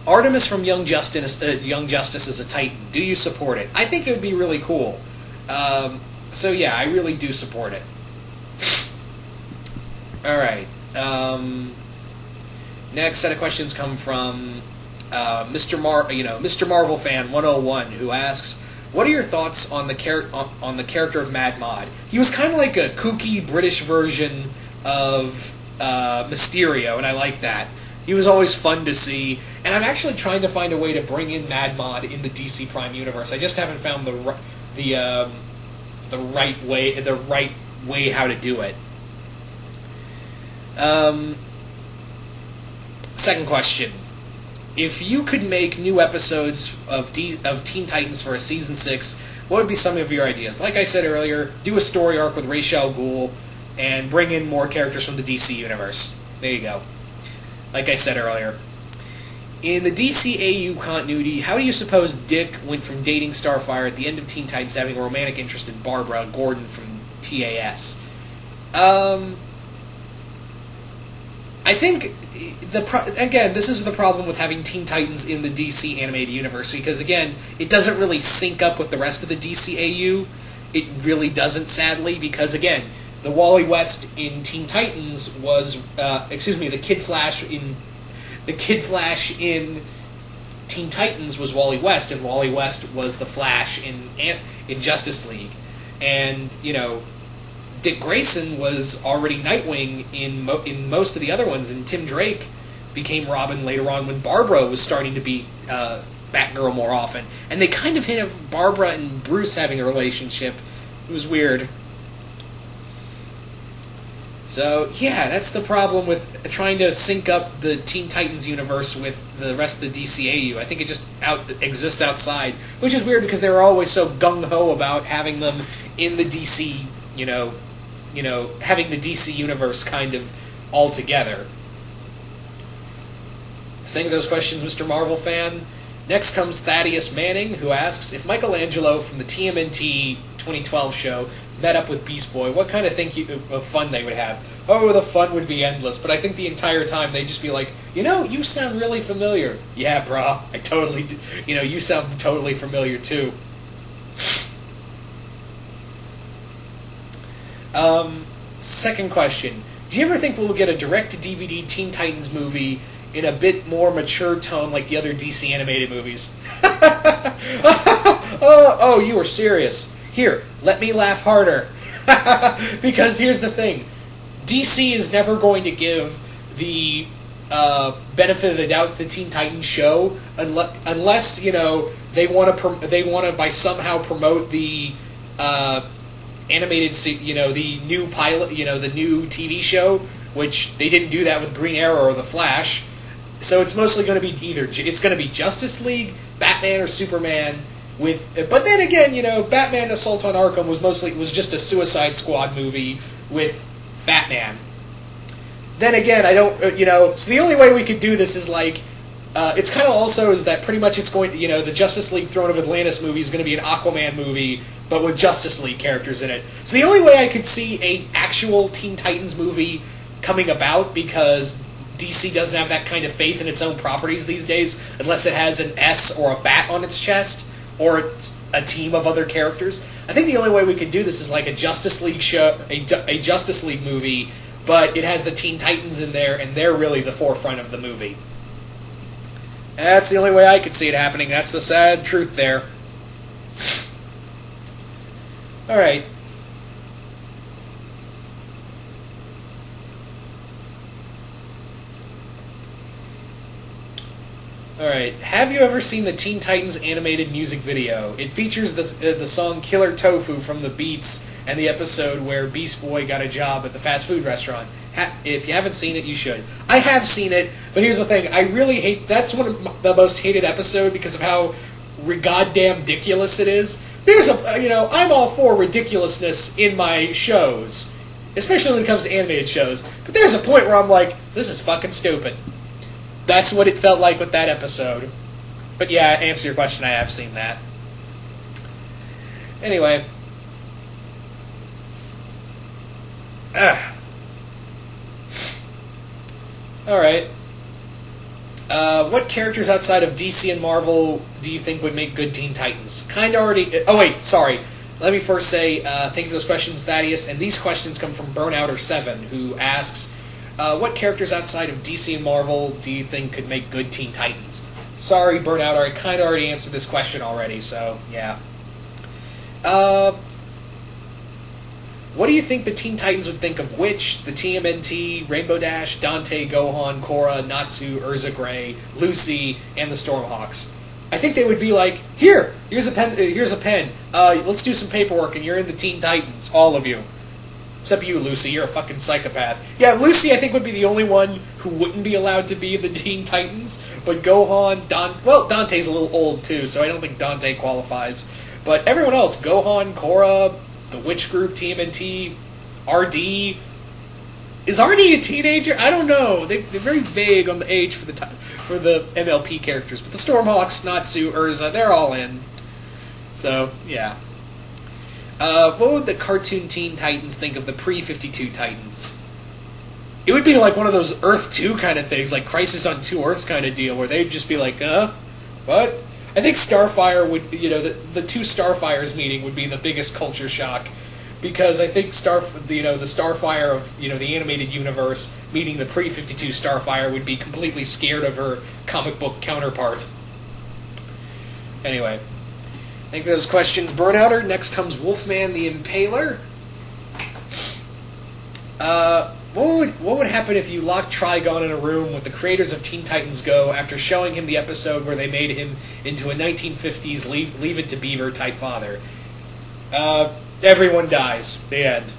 Artemis from Young Justice is a Titan. Do you support it? I think it would be really cool. So yeah, I really do support it. Alright. Next set of questions come from Mr. Marvel Fan 101, who asks, what are your thoughts on the character of Mad Mod? He was kind of like a kooky British version of Mysterio, and I like that. He was always fun to see, and I'm actually trying to find a way to bring in Mad Mod in the DC Prime universe. I just haven't found the right way how to do it. Second question. If you could make new episodes of Teen Titans for a Season 6, what would be some of your ideas? Like I said earlier, do a story arc with Ra's al Ghul, and bring in more characters from the DC universe. There you go. Like I said earlier. In the DCAU continuity, how do you suppose Dick went from dating Starfire at the end of Teen Titans to having a romantic interest in Barbara Gordon from TAS? I I think again, this is the problem with having Teen Titans in the DC animated universe, because again, it doesn't really sync up with the rest of the DCAU. It really doesn't, sadly, because again, the Wally West in Teen Titans was, the Kid Flash in Teen Titans was Wally West, and Wally West was the Flash in Justice League, and Dick Grayson was already Nightwing in most of the other ones, and Tim Drake became Robin later on when Barbara was starting to be Batgirl more often. And they kind of hint of Barbara and Bruce having a relationship. It was weird. So, yeah, that's the problem with trying to sync up the Teen Titans universe with the rest of the DCAU. I think it just exists outside, which is weird because they were always so gung-ho about having them in the DC, having the DC universe kind of all together. Thank you for those questions, Mr. Marvel fan. Next comes Thaddeus Manning, who asks, if Michelangelo from the TMNT 2012 show met up with Beast Boy, what kind of fun they would have? Oh, the fun would be endless, but I think the entire time they'd just be like, you sound really familiar. Yeah, brah, I totally do. You sound totally familiar, too. Second question. Do you ever think we'll get a direct-to-DVD Teen Titans movie in a bit more mature tone like the other DC animated movies? Oh, you were serious. Here, let me laugh harder. Because here's the thing. DC is never going to give the benefit of the doubt to the Teen Titans show unless they want to by somehow promote the animated, the new pilot, the new TV show, which they didn't do that with Green Arrow or The Flash. So it's mostly going to be it's going to be Justice League, Batman, or Superman. But then again, Batman Assault on Arkham was just a Suicide Squad movie with Batman. Then again, I don't, so the only way we could do this is it's kind of also is that pretty much it's going to, the Justice League Throne of Atlantis movie is going to be an Aquaman movie, but with Justice League characters in it. So the only way I could see a actual Teen Titans movie coming about, because DC doesn't have that kind of faith in its own properties these days, unless it has an S or a bat on its chest, or it's a team of other characters. I think the only way we could do this is like a Justice League show, a Justice League movie, but it has the Teen Titans in there, and they're really the forefront of the movie. That's the only way I could see it happening. That's the sad truth there. Alright. Alright, have you ever seen the Teen Titans animated music video? It features the song Killer Tofu from the Beats and the episode where Beast Boy got a job at the fast food restaurant. If you haven't seen it, you should. I have seen it, but here's the thing. I really hate... That's one of the most hated episode because of how goddamn ridiculous it is. There's I'm all for ridiculousness in my shows, especially when it comes to animated shows, but there's a point where I'm like, this is fucking stupid. That's what it felt like with that episode. But yeah, to answer your question, I have seen that. Anyway. Alright. What characters outside of DC and Marvel do you think would make good Teen Titans? Oh wait, sorry. Let me first say, thank you for those questions, Thaddeus, and these questions come from Burnouter7, who asks, what characters outside of DC and Marvel do you think could make good Teen Titans? Sorry, Burnouter, I kind of already answered this question already, so, yeah. What do you think the Teen Titans would think of Witch, the TMNT, Rainbow Dash, Dante, Gohan, Korra, Natsu, Urza Gray, Lucy, and the Stormhawks? I think they would be like, here's a pen, let's do some paperwork, and you're in the Teen Titans, all of you. Except you, Lucy, you're a fucking psychopath. Yeah, Lucy, I think, would be the only one who wouldn't be allowed to be the Teen Titans, but Gohan, Dante's a little old, too, so I don't think Dante qualifies. But everyone else, Gohan, Korra, the Witch Group, TMNT, RD... Is RD a teenager? I don't know. They're very vague on the age for the MLP characters, but the Stormhawks, Natsu, Urza, they're all in. So, yeah. What would the cartoon Teen Titans think of the pre-52 Titans? It would be like one of those Earth 2 kind of things, like Crisis on Two Earths kind of deal, where they'd just be like, what? I think Starfire would, the two Starfires meeting would be the biggest culture shock, because I think the Starfire of, the animated universe meeting the pre-52 Starfire would be completely scared of her comic book counterpart. Anyway, thank you for those questions, Burnouter. Next comes Wolfman the Impaler. What would happen if you locked Trigon in a room with the creators of Teen Titans Go after showing him the episode where they made him into a 1950s Leave It to Beaver type father? Everyone dies. The end.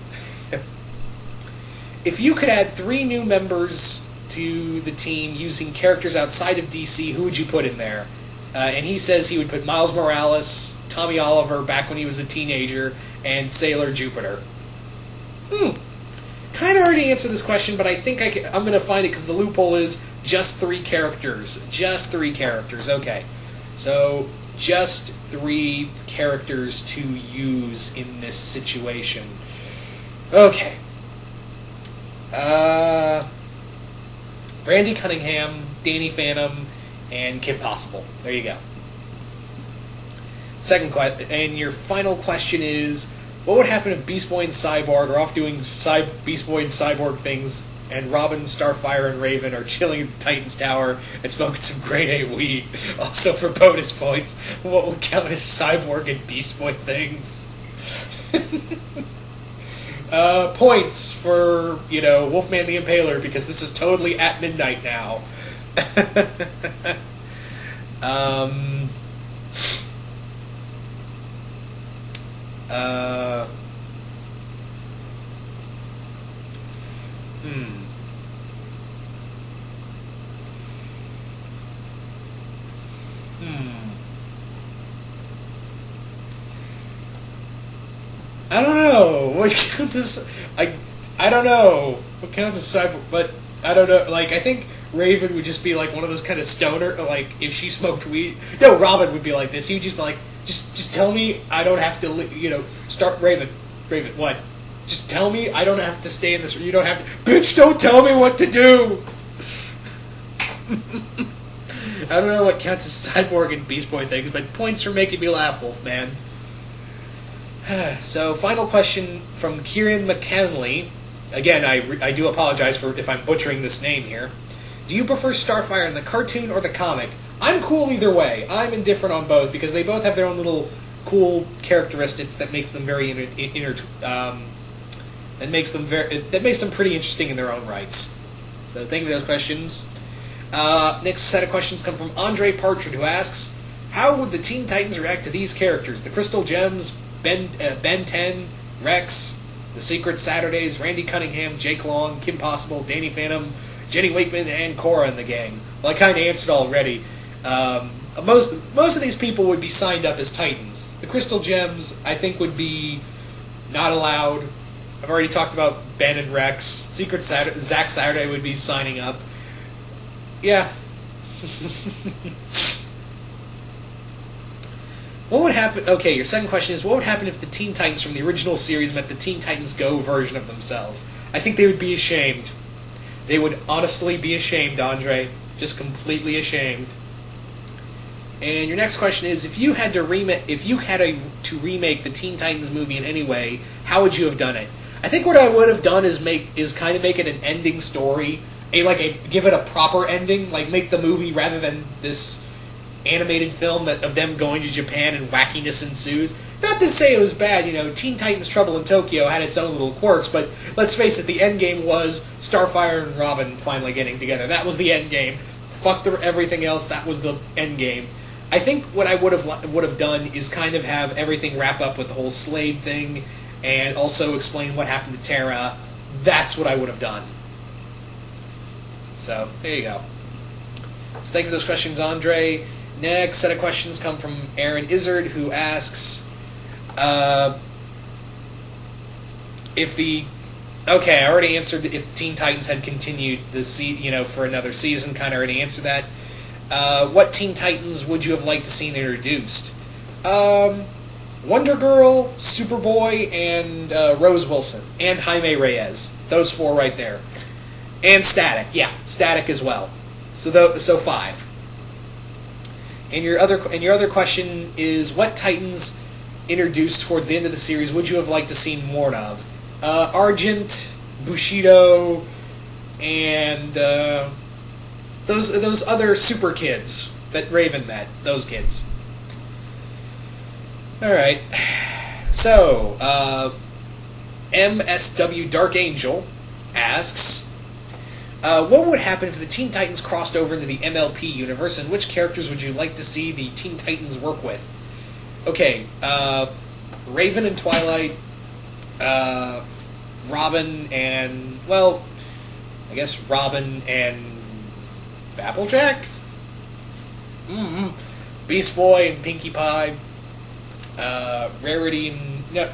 If you could add 3 new members to the team using characters outside of DC, who would you put in there? And he says he would put Miles Morales, Tommy Oliver back when he was a teenager, and Sailor Jupiter. Kind of already answered this question, but I think I'm going to find it because the loophole is just 3 characters. Just 3 characters. Okay. So, just 3 characters to use in this situation. Okay. Randy Cunningham, Danny Phantom, and Kim Possible. There you go. Second question, and your final question is, what would happen if Beast Boy and Cyborg are off doing Beast Boy and Cyborg things, and Robin, Starfire, and Raven are chilling at the Titans Tower and smoking some grade A weed? Also, for bonus points, what would count as Cyborg and Beast Boy things? Points for, Wolfman the Impaler, because this is totally at midnight now. I don't know what counts as I don't know what counts as cyber, but I don't know. Like, I think Raven would just be like one of those kind of stoner. Like, if she smoked weed, no, Robin would be like this. He would just be like, just tell me I don't have to, start Raven, what? Just tell me I don't have to stay in this. You don't have to, bitch. Don't tell me what to do. I don't know what counts as Cyborg and Beast Boy things, but points for making me laugh, Wolfman. So, final question from Kieran McKinley. Again, I do apologize for if I'm butchering this name here. Do you prefer Starfire in the cartoon or the comic? I'm cool either way. I'm indifferent on both because they both have their own little cool characteristics that makes them very that makes them pretty interesting in their own rights. So, thank you for those questions. Next set of questions come from Andre Partridge, who asks, how would the Teen Titans react to these characters? The Crystal Gems, Ben 10, Rex, The Secret Saturdays, Randy Cunningham, Jake Long, Kim Possible, Danny Phantom, Jenny Wakeman, and Cora in the gang. Well, I kind of answered already. Most of these people would be signed up as Titans. The Crystal Gems, I think, would be not allowed. I've already talked about Ben and Rex. Secret Zack Saturday would be signing up. Yeah. What would happen... Okay, your second question is, what would happen if the Teen Titans from the original series met the Teen Titans Go version of themselves? I think they would be ashamed. They would honestly be ashamed, Andre. Just completely ashamed. And your next question is, if you had to remake the Teen Titans movie in any way, how would you have done it? I think what I would have done is kind of make it an ending story, give it a proper ending, like make the movie rather than this animated film of them going to Japan and wackiness ensues. Not to say it was bad, Teen Titans Trouble in Tokyo had its own little quirks, but let's face it, the end game was Starfire and Robin finally getting together. That was the end game. Fuck everything else, that was the end game. I think what I would have done is kind of have everything wrap up with the whole Slade thing, and also explain what happened to Tara. That's what I would have done. So, there you go. So thank you for those questions, Andre. Next set of questions come from Aaron Izzard, who asks, I already answered if the Teen Titans had continued for another season, kind of already answered that. What Teen Titans would you have liked to see introduced? Wonder Girl, Superboy, and Rose Wilson, and Jaime Reyes. Those 4 right there. And Static, yeah, Static as well. So 5. And your other question is, what Titans introduced towards the end of the series would you have liked to see more of? Argent, Bushido, and those other super kids that Raven met. Those kids. All right. So, MSW Dark Angel asks, what would happen if the Teen Titans crossed over into the MLP universe, and which characters would you like to see the Teen Titans work with? Okay, Raven and Twilight, Robin and, well, I guess Robin and Applejack? Beast Boy and Pinkie Pie, Rarity and, no,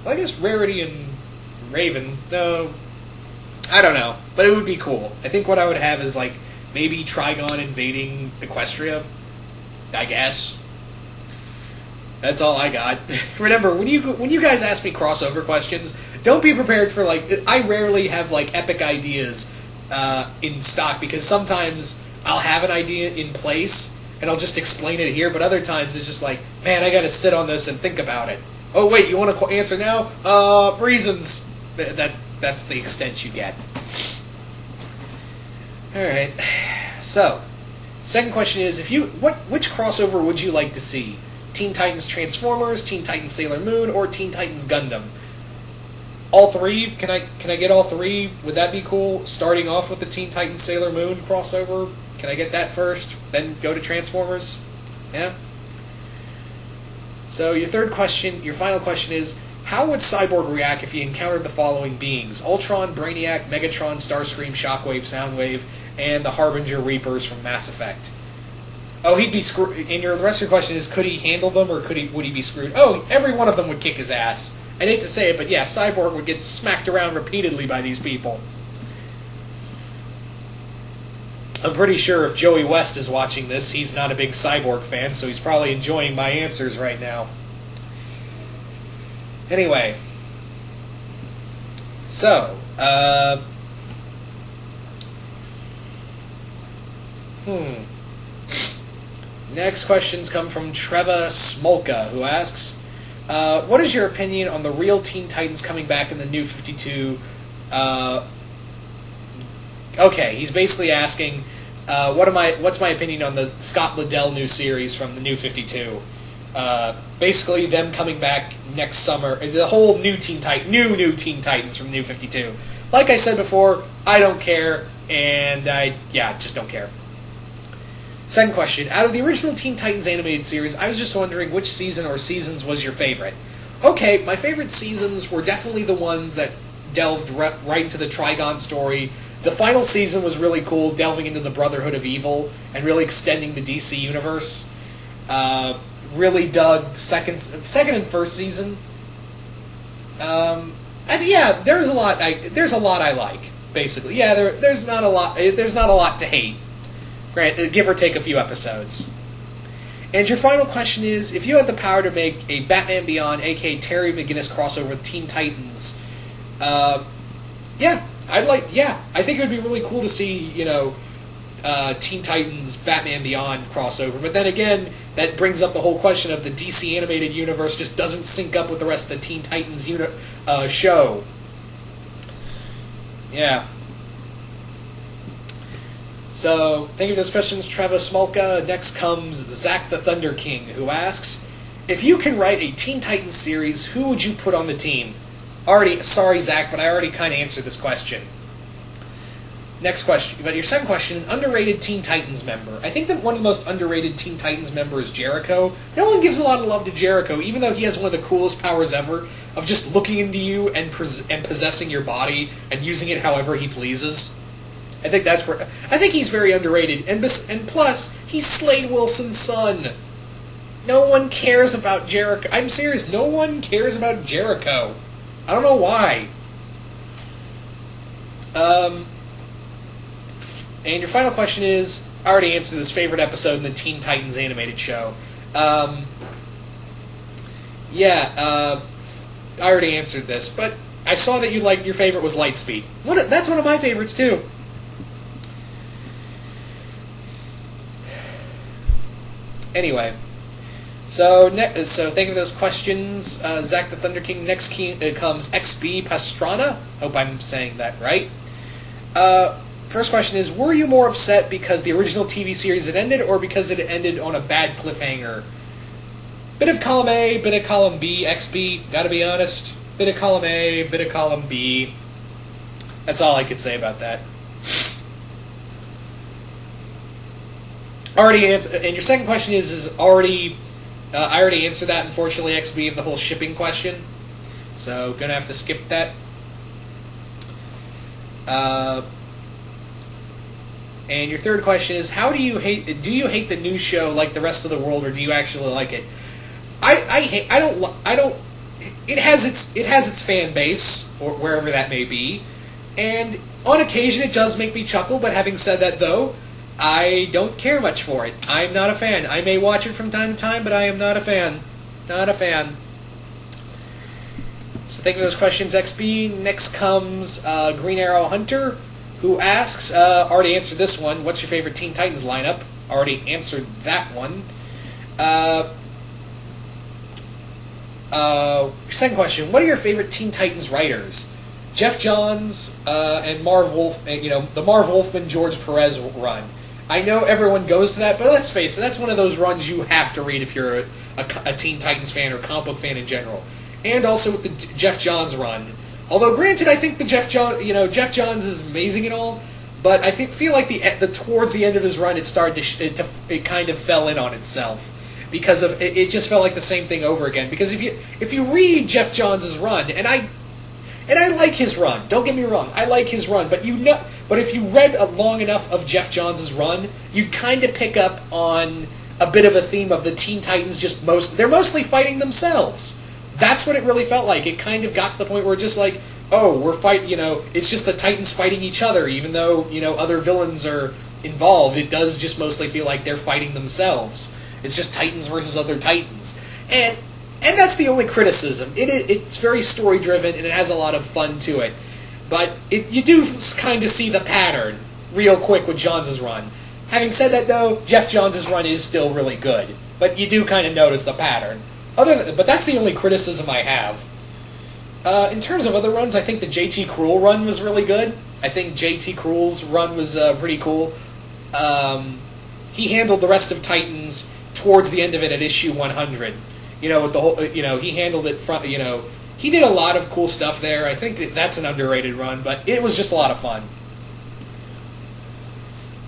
well, I guess Rarity and Raven, no, I don't know, but it would be cool. I think what I would have is, like, maybe Trigon invading Equestria, I guess. That's all I got. Remember, when you guys ask me crossover questions, don't be prepared for, like, I rarely have, like, epic ideas in stock, because sometimes I'll have an idea in place, and I'll just explain it here, but other times it's just like, man, I gotta sit on this and think about it. Oh, wait, you want to answer now? Reasons. That's the extent you get. Alright. So, second question is, which crossover would you like to see? Teen Titans Transformers, Teen Titans Sailor Moon, or Teen Titans Gundam? All three? Can I get all three? Would that be cool? Starting off with the Teen Titans Sailor Moon crossover? Can I get that first? Then go to Transformers? Yeah? So your final question is, how would Cyborg react if he encountered the following beings? Ultron, Brainiac, Megatron, Starscream, Shockwave, Soundwave, and the Harbinger Reapers from Mass Effect. Oh, he'd be screwed. And the rest of your question is, could he handle them, or would he be screwed? Oh, every one of them would kick his ass. I'd hate to say it, but yeah, Cyborg would get smacked around repeatedly by these people. I'm pretty sure if Joey West is watching this, he's not a big Cyborg fan, so he's probably enjoying my answers right now. Anyway. So, Next questions come from Treva Smolka, who asks, what is your opinion on the real Teen Titans coming back in the New 52? Okay, he's basically asking, what's my opinion on the Scott Liddell new series from the New 52? Basically, them coming back next summer, the whole new Teen Titans from New 52. Like I said before, I don't care, and I just don't care. Second question, out of the original Teen Titans animated series, I was just wondering which season or seasons was your favorite. Okay, my favorite seasons were definitely the ones that delved right into the Trigon story. The final season was really cool, delving into the Brotherhood of Evil and really extending the DC universe. Really dug second and first season. There's a lot. There's a lot I like. Basically, yeah. There's not a lot. There's not a lot to hate. Give or take a few episodes. And your final question is, if you had the power to make a Batman Beyond, aka Terry McGinnis crossover with Teen Titans, I think it would be really cool to see, Teen Titans Batman Beyond crossover. But then again, that brings up the whole question of the DC animated universe just doesn't sync up with the rest of the Teen Titans show. Yeah. So, thank you for those questions, Treva Smolka. Next comes Zach the Thunder King, who asks, if you can write a Teen Titans series, who would you put on the team? Sorry, Zach, but I already kind of answered this question. Next question, but your second question, an underrated Teen Titans member. I think that one of the most underrated Teen Titans members is Jericho. No one gives a lot of love to Jericho, even though he has one of the coolest powers ever, of just looking into you and possessing your body and using it however he pleases. I think he's very underrated, and plus, he's Slade Wilson's son. No one cares about Jericho. I'm serious, no one cares about Jericho. I don't know why. And your final question is, I already answered this, favorite episode in the Teen Titans animated show. I already answered this, but I saw that your favorite was Lightspeed. That's one of my favorites too. Anyway, so thank you for those questions, Zach the Thunder King. Next comes XB Pastrana. Hope I'm saying that right. First question is, were you more upset because the original TV series had ended, or because it ended on a bad cliffhanger? Bit of column A, bit of column B. XB, gotta be honest. Bit of column A, bit of column B. That's all I could say about that. Already answered. And your second question is already. I already answered that, unfortunately, XB, of the whole shipping question. So gonna have to skip that. And your third question is, how do you hate the new show like the rest of the world, or do you actually like it? I don't. It has its fan base, or wherever that may be, and on occasion it does make me chuckle. But having said that, though, I don't care much for it. I'm not a fan. I may watch it from time to time, but I am not a fan. Not a fan. So thank you for those questions, XB. Next comes Green Arrow Hunter, who asks, already answered this one, what's your favorite Teen Titans lineup? Already answered that one. Second question, what are your favorite Teen Titans writers? Jeff Johns and Marv Wolf, the Marv Wolfman, George Perez run. I know everyone goes to that, but let's face it, that's one of those runs you have to read if you're a Teen Titans fan or comic book fan in general. And also with the Jeff Johns run. Although, granted, I think the Jeff Johns is amazing and all, but I feel like the towards the end of his run, it started it kind of fell in on itself because of it just felt like the same thing over again. Because if you read Jeff Johns' run, and I like his run, don't get me wrong, I like his run, but if you read long enough of Jeff Johns' run, you kind of pick up on a bit of a theme of the Teen Titans they're mostly fighting themselves. That's what it really felt like. It kind of got to the point where just like, oh, we're it's just the Titans fighting each other, even though, other villains are involved. It does just mostly feel like they're fighting themselves. It's just Titans versus other Titans. And that's the only criticism. It's very story-driven, and it has a lot of fun to it. But you do kind of see the pattern real quick with Johns' run. Having said that, though, Jeff Johns' run is still really good. But you do kind of notice the pattern. But that's the only criticism I have. In terms of other runs, I think the J.T. Cruel run was really good. I think J.T. Cruel's run was pretty cool. He handled the rest of Titans towards the end of it at issue 100. With the whole, he handled it from, he did a lot of cool stuff there. I think that's an underrated run, but it was just a lot of fun.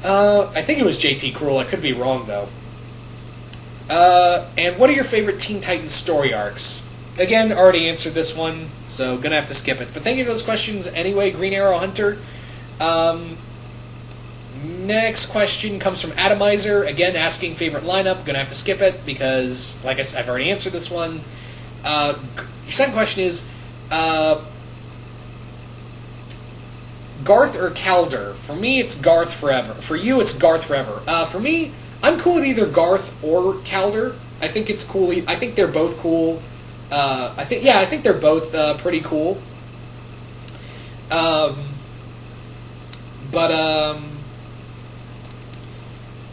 I think it was J.T. Cruel. I could be wrong, though. And what are your favorite Teen Titans story arcs? Again, already answered this one, so gonna have to skip it. But thank you for those questions anyway, Green Arrow Hunter. Next question comes from Atomizer, again asking favorite lineup. Gonna have to skip it because, like I said, I've already answered this one. Your second question is Garth or Calder? For me, it's Garth forever. For you, it's Garth forever. For me, I'm cool with either Garth or Calder. I think it's cool. I think they're both cool. I think they're both pretty cool. But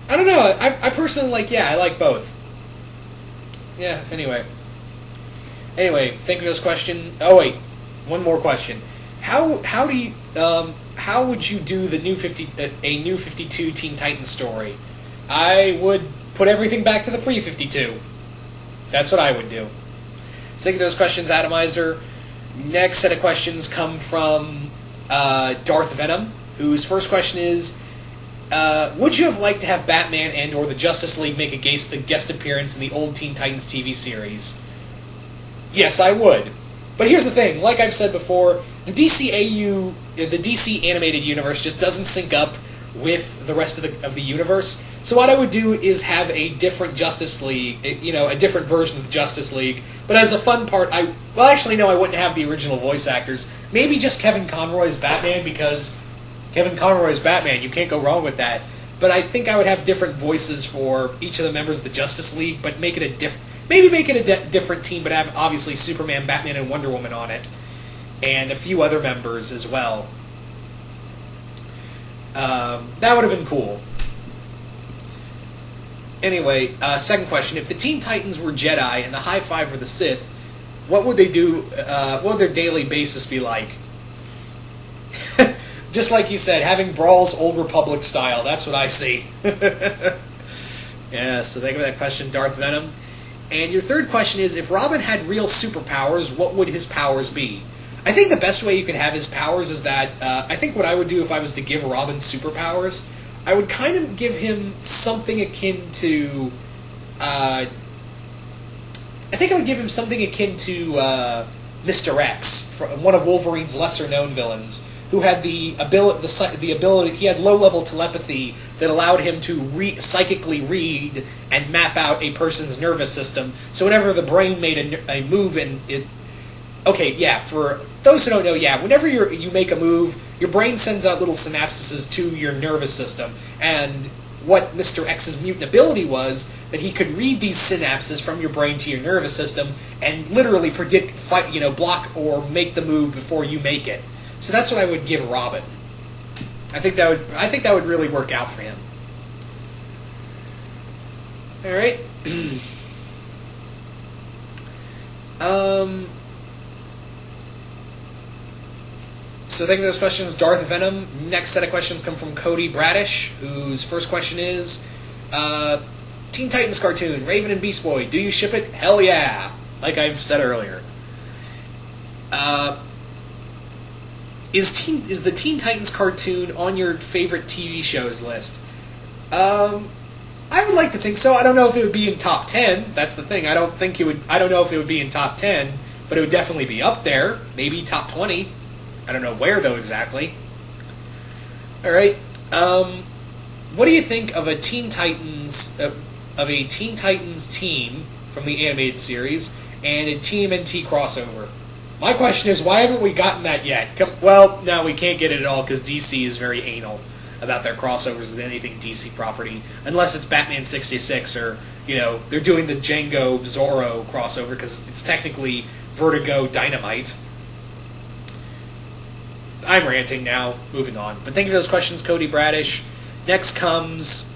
I don't know. I personally I like both. Yeah. Anyway, thank you for this question. Oh wait, one more question. How would you do the new 52 Teen Titans story? I would put everything back to the pre-52. That's what I would do. So thank you for those questions, Atomizer. Next set of questions come from Darth Venom, whose first question is, would you have liked to have Batman and or the Justice League make a guest appearance in the old Teen Titans TV series? Yes, I would. But here's the thing, like I've said before, the DC animated universe just doesn't sync up with the rest of the universe. So what I would do is have a different Justice League, a different version of the Justice League. But as a fun part, I wouldn't have the original voice actors. Maybe just Kevin Conroy's Batman, because Kevin Conroy's Batman, you can't go wrong with that. But I think I would have different voices for each of the members of the Justice League, but make it a different team, but have obviously Superman, Batman, and Wonder Woman on it, and a few other members as well. That would have been cool. Anyway, second question: if the Teen Titans were Jedi and the High Five were the Sith, what would they do? What would their daily basis be like? Just like you said, having brawls Old Republic style. That's what I see. Yeah, so thank you for that question, Darth Venom. And your third question is, if Robin had real superpowers, what would his powers be? I think the best way you can have his powers is that, I think what I would do if I was to give Robin superpowers, I would kind of give him something akin to, I think I would give him something akin to Mr. X, one of Wolverine's lesser-known villains, who had the ability, he had low-level telepathy that allowed him to psychically read and map out a person's nervous system. So whenever the brain made a move, and it, okay, yeah, for those who don't know, yeah, whenever you make a move, your brain sends out little synapses to your nervous system. And what Mr. X's mutant ability was that he could read these synapses from your brain to your nervous system and literally predict, block or make the move before you make it. So that's what I would give Robin. I think that would really work out for him. All right. So thank you for those questions, Darth Venom. Next set of questions come from Cody Bradish, whose first question is, Teen Titans cartoon, Raven and Beast Boy, do you ship it? Hell yeah! Like I've said earlier. Is the Teen Titans cartoon on your favorite TV shows list? I would like to think so. I don't know if it would be in top 10. That's the thing. I don't know if it would be in top 10, but it would definitely be up there. Maybe top 20. I don't know where though exactly. All right. What do you think of a Teen Titans team from the animated series and a TMNT crossover? My question is, why haven't we gotten that yet? Well, no, we can't get it at all because DC is very anal about their crossovers with anything DC property, unless it's Batman 66 or, they're doing the Django Zorro crossover because it's technically Vertigo Dynamite. I'm ranting now. Moving on. But thank you for those questions, Cody Bradish. Next comes...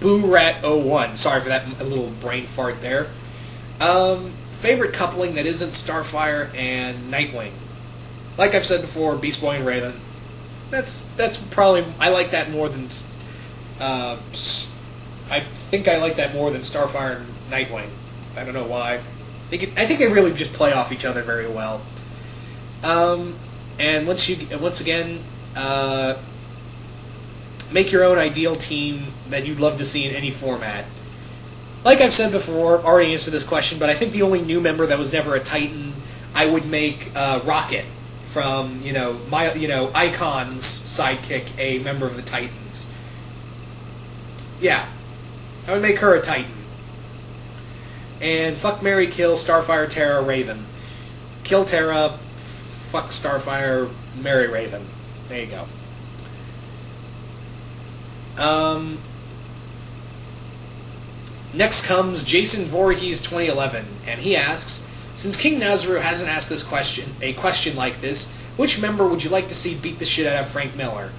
BooRat01. Sorry for that little brain fart there. Favorite coupling that isn't Starfire and Nightwing. Like I've said before, Beast Boy and Raven. That's probably, I like that more than I think I like that more than Starfire and Nightwing. I don't know why. I think they really just play off each other very well. And once again, make your own ideal team that you'd love to see in any format. Like I've said before, already answered this question, but I think the only new member that was never a Titan, I would make Rocket from Icon's sidekick, a member of the Titans. Yeah, I would make her a Titan. And fuck, marry, kill, Starfire, Terra, Raven. Kill Terra, fuck Starfire, marry Raven. There you go. Next comes Jason Voorhees 2011, and he asks, since King Nazru hasn't asked a question like this, which member would you like to see beat the shit out of Frank Miller?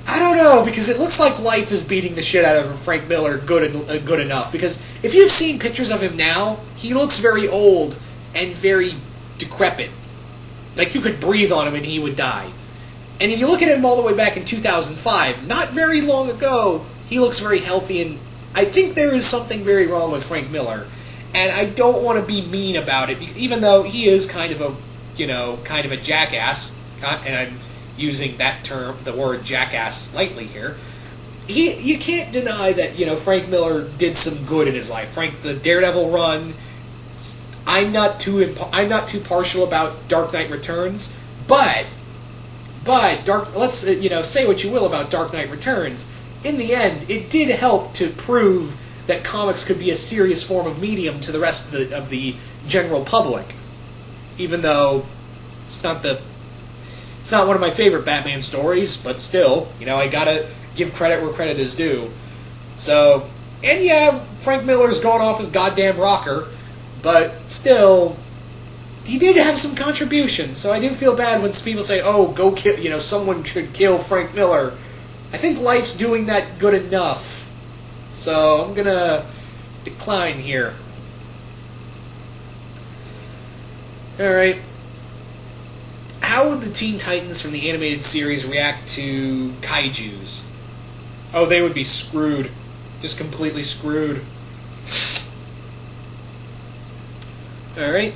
I don't know, because it looks like life is beating the shit out of Frank Miller good enough, because if you've seen pictures of him now, he looks very old and very decrepit. Like you could breathe on him and he would die. And if you look at him all the way back in 2005, not very long ago, he looks very healthy, and I think there is something very wrong with Frank Miller. And I don't want to be mean about it, even though he is kind of a jackass, and I'm using that term, the word jackass, lightly here. You can't deny that, Frank Miller did some good in his life. The Daredevil run, I'm not too partial about Dark Knight Returns, but let's say what you will about Dark Knight Returns. In the end, it did help to prove that comics could be a serious form of medium to the rest of the general public. Even though it's not one of my favorite Batman stories, but still, I gotta give credit where credit is due. So, and yeah, Frank Miller's gone off his goddamn rocker, but still, he did have some contribution, so I do feel bad when people say, oh, go kill, someone should kill Frank Miller. I think Life's doing that good enough. So I'm gonna decline here. Alright. How would the Teen Titans from the animated series react to kaijus? Oh, they would be screwed. Just completely screwed. Alright.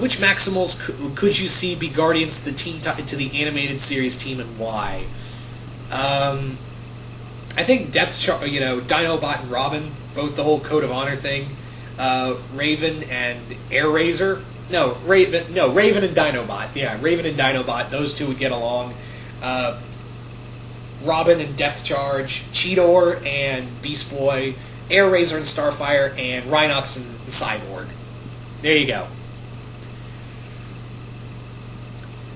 Which Maximals could you see be guardians to the animated series team, and why? I think Dinobot and Robin, both the whole Code of Honor thing. Raven and Raven and Dinobot. Yeah, Raven and Dinobot, those two would get along. Robin and Depth Charge, Cheetor and Beast Boy, Razor and Starfire, and Rhinox and Cyborg. There you go.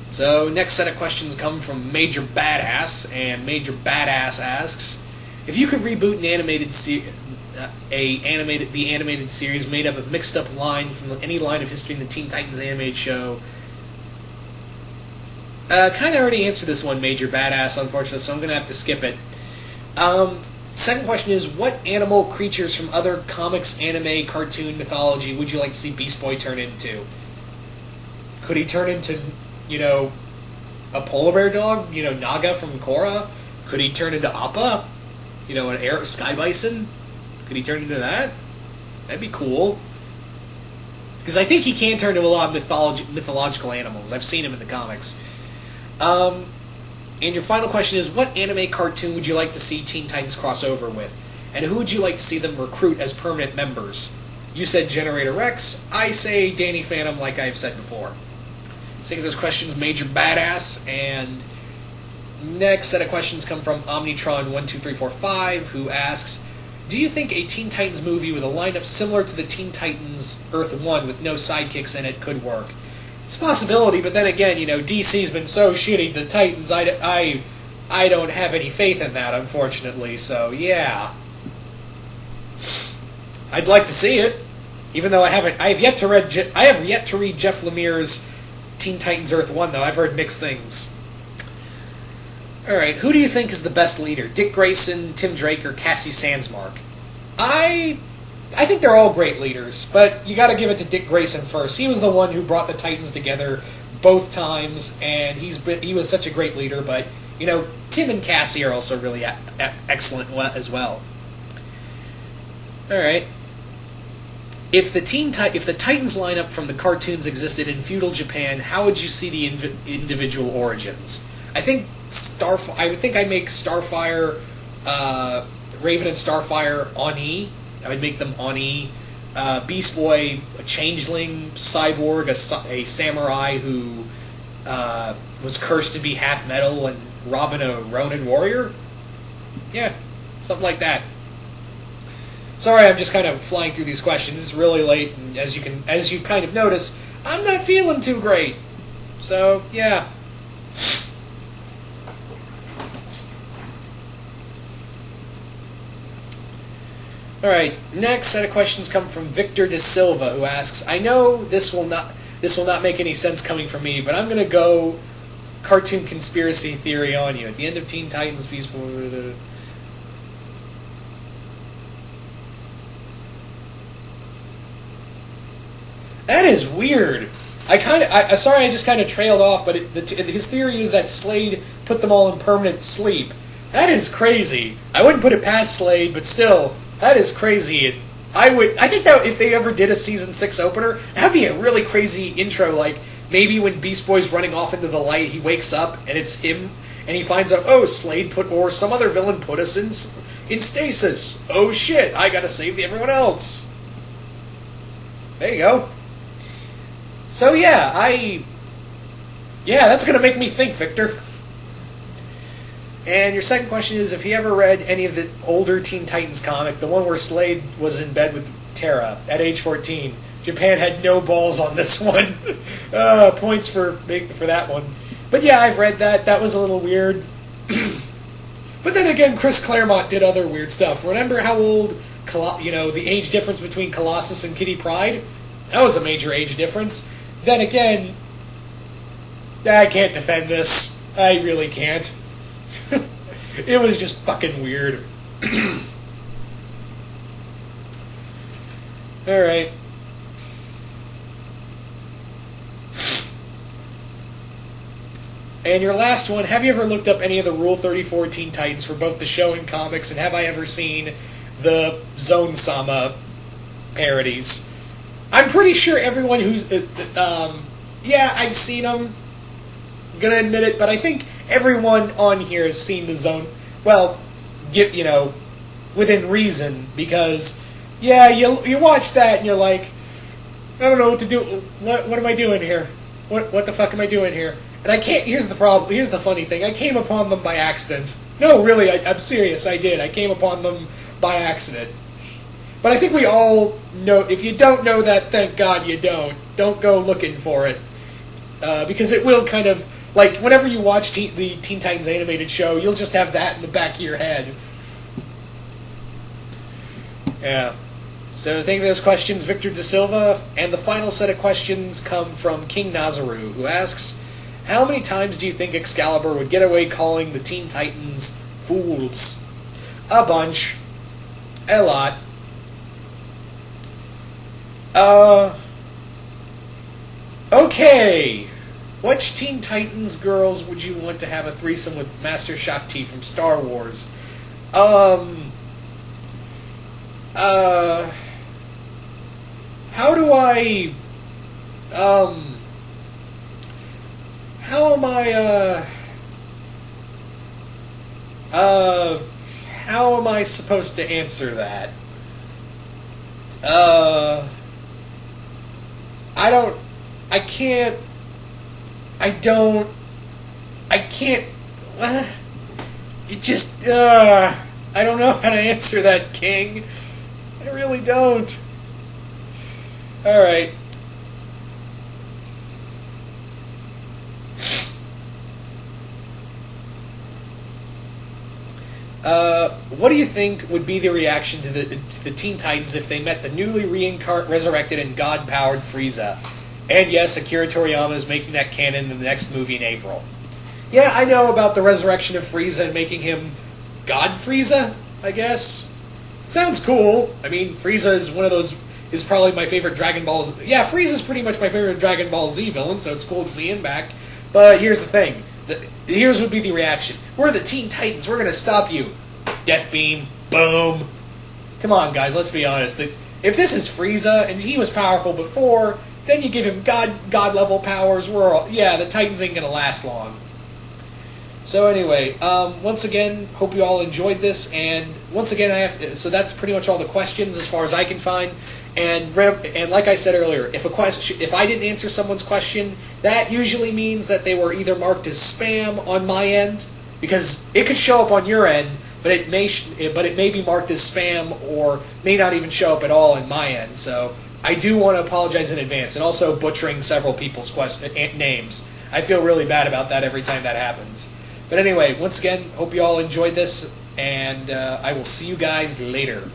So, next set of questions come from Major Badass, and Major Badass asks, if you could reboot the animated series made up of mixed-up line from any line of history in the Teen Titans animated show. Kind of already answered this one, Major Badass, unfortunately, so I'm going to have to skip it. Second question is, what animal creatures from other comics, anime, cartoon, mythology would you like to see Beast Boy turn into? Could he turn into, a polar bear dog? Naga from Korra? Could he turn into Appa? An sky bison? Could he turn into that? That'd be cool. Because I think he can turn into a lot of mythological animals. I've seen him in the comics. And your final question is, what anime cartoon would you like to see Teen Titans cross over with? And who would you like to see them recruit as permanent members? You said Generator Rex. I say Danny Phantom, like I've said before. So those questions, Major Badass. And next set of questions come from Omnitron12345, who asks, do you think a Teen Titans movie with a lineup similar to the Teen Titans Earth 1 with no sidekicks in it could work? It's a possibility, but then again, DC's been so shitty, the Titans, I don't have any faith in that, unfortunately, so yeah. I'd like to see it, even though I have yet to read Jeff Lemire's Teen Titans Earth 1, though. I've heard mixed things. Alright, who do you think is the best leader? Dick Grayson, Tim Drake, or Cassie Sandsmark? I think they're all great leaders, but you gotta give it to Dick Grayson first. He was the one who brought the Titans together both times, and he was such a great leader, but, Tim and Cassie are also really excellent as well. Alright. If the Titans lineup from the cartoons existed in feudal Japan, how would you see the individual origins? I think I'd make Starfire, Raven and Starfire Oni. I would make them Oni. Beast Boy, a changeling. Cyborg, a samurai who was cursed to be half metal, and Robin, a Ronin warrior. Yeah, something like that. Sorry, I'm just kind of flying through these questions. It's really late, and as you've kind of noticed, I'm not feeling too great. So, yeah. Alright, next set of questions come from Victor De Silva, who asks, I know this will not make any sense coming from me, but I'm going to go cartoon conspiracy theory on you. At the end of Teen Titans Beast Boy... That is weird. Sorry, I just kind of trailed off, but his theory is that Slade put them all in permanent sleep. That is crazy. I wouldn't put it past Slade, but still, that is crazy. I think that if they ever did a season 6 opener, that'd be a really crazy intro. Like maybe when Beast Boy's running off into the light, he wakes up and it's him, and he finds out, oh, Slade or some other villain put us in stasis. Oh shit! I gotta save everyone else. There you go. So yeah, that's gonna make me think, Victor. And your second question is, if you ever read any of the older Teen Titans comic, the one where Slade was in bed with Terra at age 14. Japan had no balls on this one. Points for that one. But yeah, I've read that. That was a little weird. But then again, Chris Claremont did other weird stuff. Remember how old the age difference between Colossus and Kitty Pryde. That was a major age difference. Then again, I can't defend this. I really can't. It was just fucking weird. Alright. And your last one, have you ever looked up any of the Rule 34 Teen Titans for both the show and comics, and have I ever seen the Zone Sama parodies? I'm pretty sure everyone who's... yeah, I've seen them. I'm gonna admit it, but I think everyone on here has seen the Zone... Well, within reason, because, yeah, you watch that and you're like, I don't know what to do. What am I doing here? What the fuck am I doing here? And I can't... Here's the problem. Here's the funny thing. I came upon them by accident. No, really, I'm serious. I did. I came upon them by accident. But I think we all know... If you don't know that, thank God you don't. Don't go looking for it. Because it will kind of... Like, whenever you watch the Teen Titans animated show, you'll just have that in the back of your head. Yeah. So thank you for those questions, Victor Da Silva. And the final set of questions come from King Nazaru, who asks, how many times do you think Excalibur would get away calling the Teen Titans fools? A bunch. A lot. Okay. Which Teen Titans girls would you want to have a threesome with Master Shakti from Star Wars? How do I... how am I supposed to answer that? I don't know how to answer that, King. I really don't. Alright. What do you think would be the reaction to the Teen Titans if they met the newly resurrected and God-powered Frieza? And yes, Akira Toriyama is making that canon in the next movie in April. Yeah, I know about the resurrection of Frieza and making him God Frieza, I guess. Sounds cool. I mean, Frieza is probably my favorite Dragon Ball Z. Yeah, Frieza's pretty much my favorite Dragon Ball Z villain, so it's cool to see him back. But here's the thing. Here's would be the reaction. We're the Teen Titans. We're going to stop you. Death Beam. Boom. Come on, guys. Let's be honest. If this is Frieza, and he was powerful before, then you give him God-level powers. The Titans ain't going to last long. So anyway, once again, hope you all enjoyed this, and once again, so that's pretty much all the questions as far as I can find. And like I said earlier, if I didn't answer someone's question, that usually means that they were either marked as spam on my end, because it could show up on your end, but it may be marked as spam or may not even show up at all in my end. So I do want to apologize in advance, and also butchering several people's names. I feel really bad about that every time that happens. But anyway, once again, hope you all enjoyed this, and I will see you guys later.